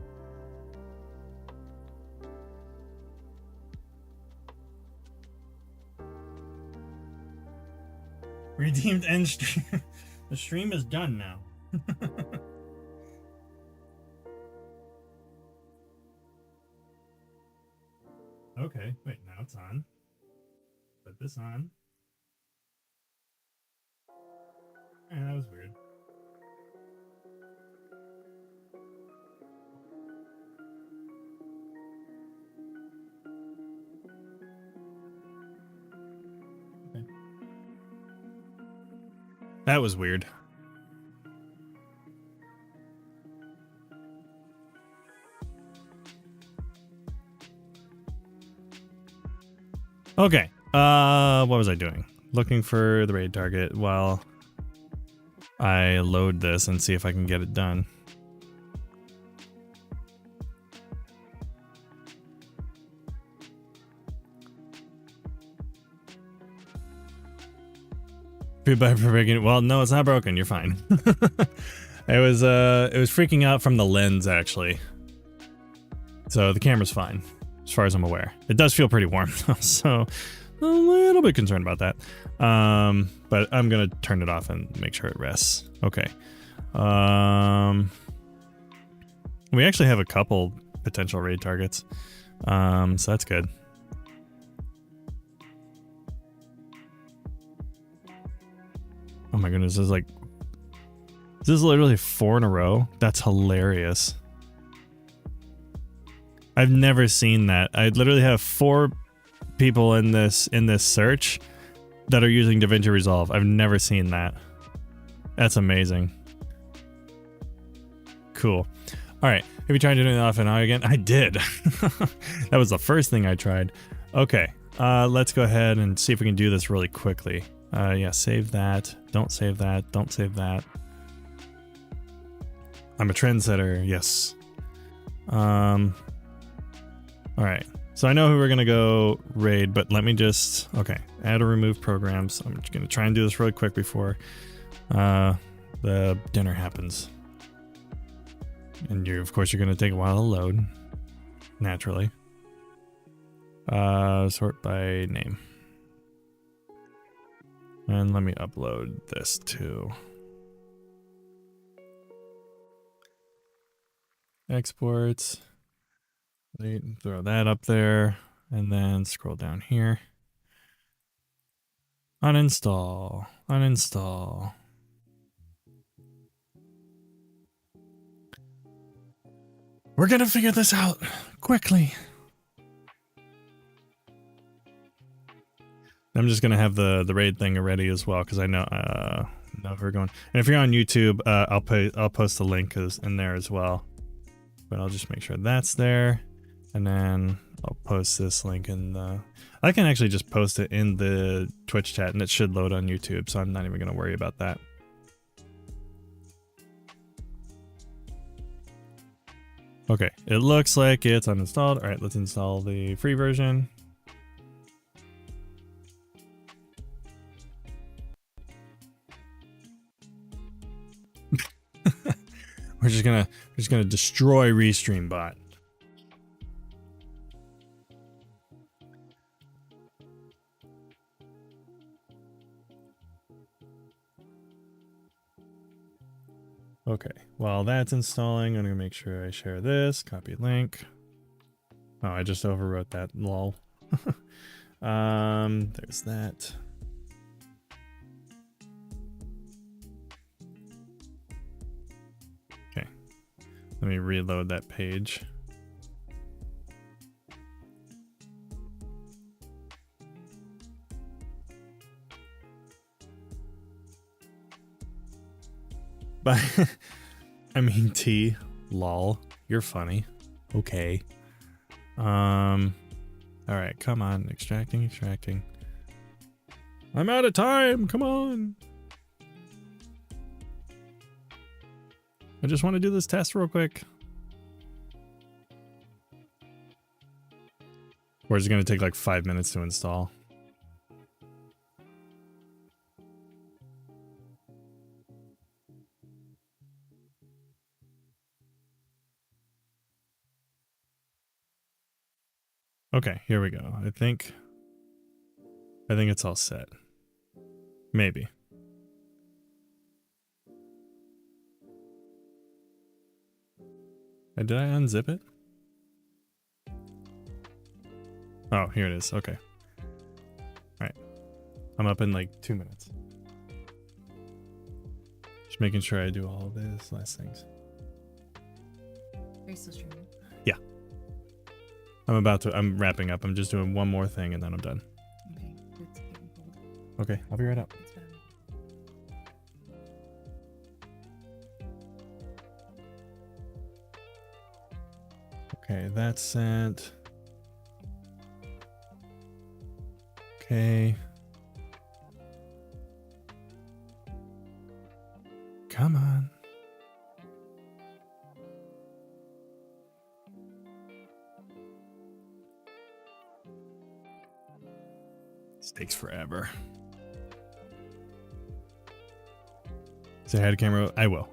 Redeemed end stream. The stream is done now. Okay, wait, now it's on. Put this on. That was weird. Okay. That was weird. Okay. What was I doing? Looking for the raid target while I load this and see if I can get it done. Feedback for breaking. Well, no, it's not broken. You're fine. It was freaking out from the lens actually. So the camera's fine, as far as I'm aware. It does feel pretty warm though, so a little bit concerned about that. But I'm gonna turn it off and make sure it rests. Okay. We actually have a couple potential raid targets. So that's good. Oh my goodness, this is literally 4 in a row. That's hilarious. I've never seen that. I literally have 4 people in this search that are using DaVinci Resolve. I've never seen that. That's amazing. Cool. All right. Have you tried doing it off and on again? I did. That was the first thing I tried. Okay. Let's go ahead and see if we can do this really quickly. Yeah, save that. Don't save that. Don't save that. I'm a trendsetter. Yes. All right. So I know who we're going to go raid, but let me just... Okay. Add or remove programs. I'm just going to try and do this really quick before the dinner happens. And of course, you're going to take a while to load. Naturally. Sort by name. And let me upload this too. Exports. Throw that up there. And then scroll down here. Uninstall. Uninstall. We're gonna figure this out quickly. I'm just gonna have the raid thing ready as well because I know know if we're going. And if you're on YouTube, I'll post the link in there as well. But I'll just make sure that's there, and then I'll post this link in the. I can actually just post it in the Twitch chat, and it should load on YouTube, so I'm not even going to worry about that. Okay, it looks like it's uninstalled. All right, let's install the free version. We're just gonna destroy Restream Bot. Okay, while that's installing, I'm gonna make sure I share this, copy link. Oh, I just overwrote that, lol. There's that. Okay, let me reload that page. But I mean, T, lol, you're funny. Okay. All right, come on, extracting. I'm out of time. Come on. I just want to do this test real quick. Or is it going to take like 5 minutes to install? Okay, here we go. I think it's all set. Maybe. Did I unzip it? Oh, here it is. Okay. Alright. I'm up in like 2 minutes. Just making sure I do all of this last things. Are you still streaming? Yeah. I'm wrapping up. I'm just doing one more thing and then I'm done. Okay, it's getting cold. Okay, I'll be right up. It's better. Okay, that's sent. Okay. Come on. This takes forever. Say hi to camera. I will.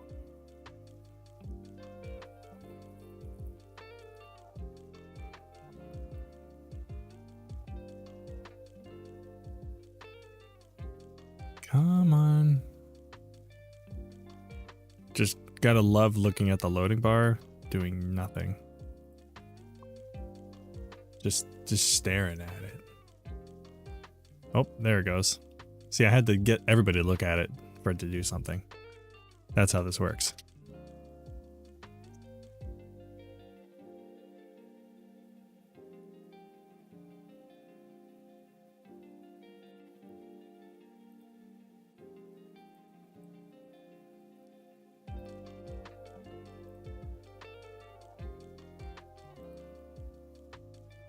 Come on. Just gotta love looking at the loading bar, doing nothing. Just staring at it. Oh, there it goes. See, I had to get everybody to look at it for it to do something. That's how this works.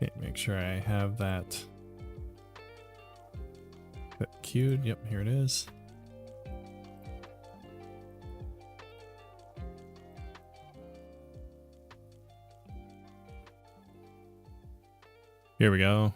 Okay, make sure I have that queued. Yep, here it is. Here we go.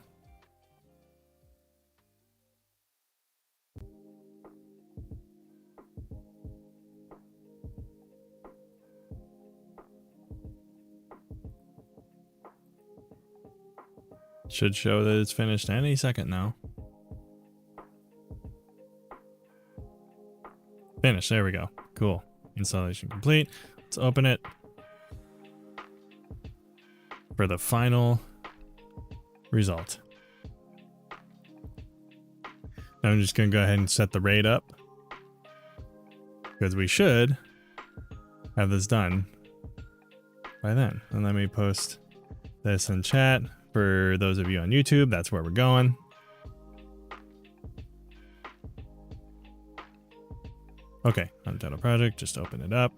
Should show that it's finished any second now. Finished. There we go. Cool. Installation complete. Let's open it for the final result. Now I'm just going to go ahead and set the RAID up because we should have this done by then. And let me post this in chat for those of you on YouTube. That's where we're going. Okay, untitled project, just open it up.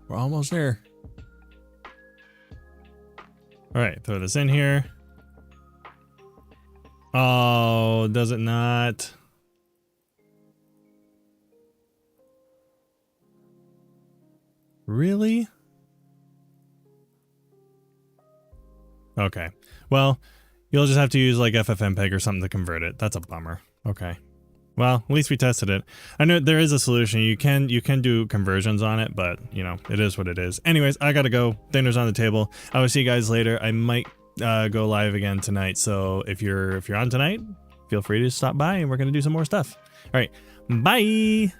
We're almost there. All right, throw this in here. Oh, does it not? Really? Okay. Well, you'll just have to use like FFmpeg or something to convert it. That's a bummer. Okay. Well, at least we tested it. I know there is a solution. You can do conversions on it, but you know, it is what it is. Anyways, I gotta go. Dinner's on the table. I will see you guys later. I might go live again tonight. So if you're on tonight, feel free to stop by and we're gonna do some more stuff. All right. Bye.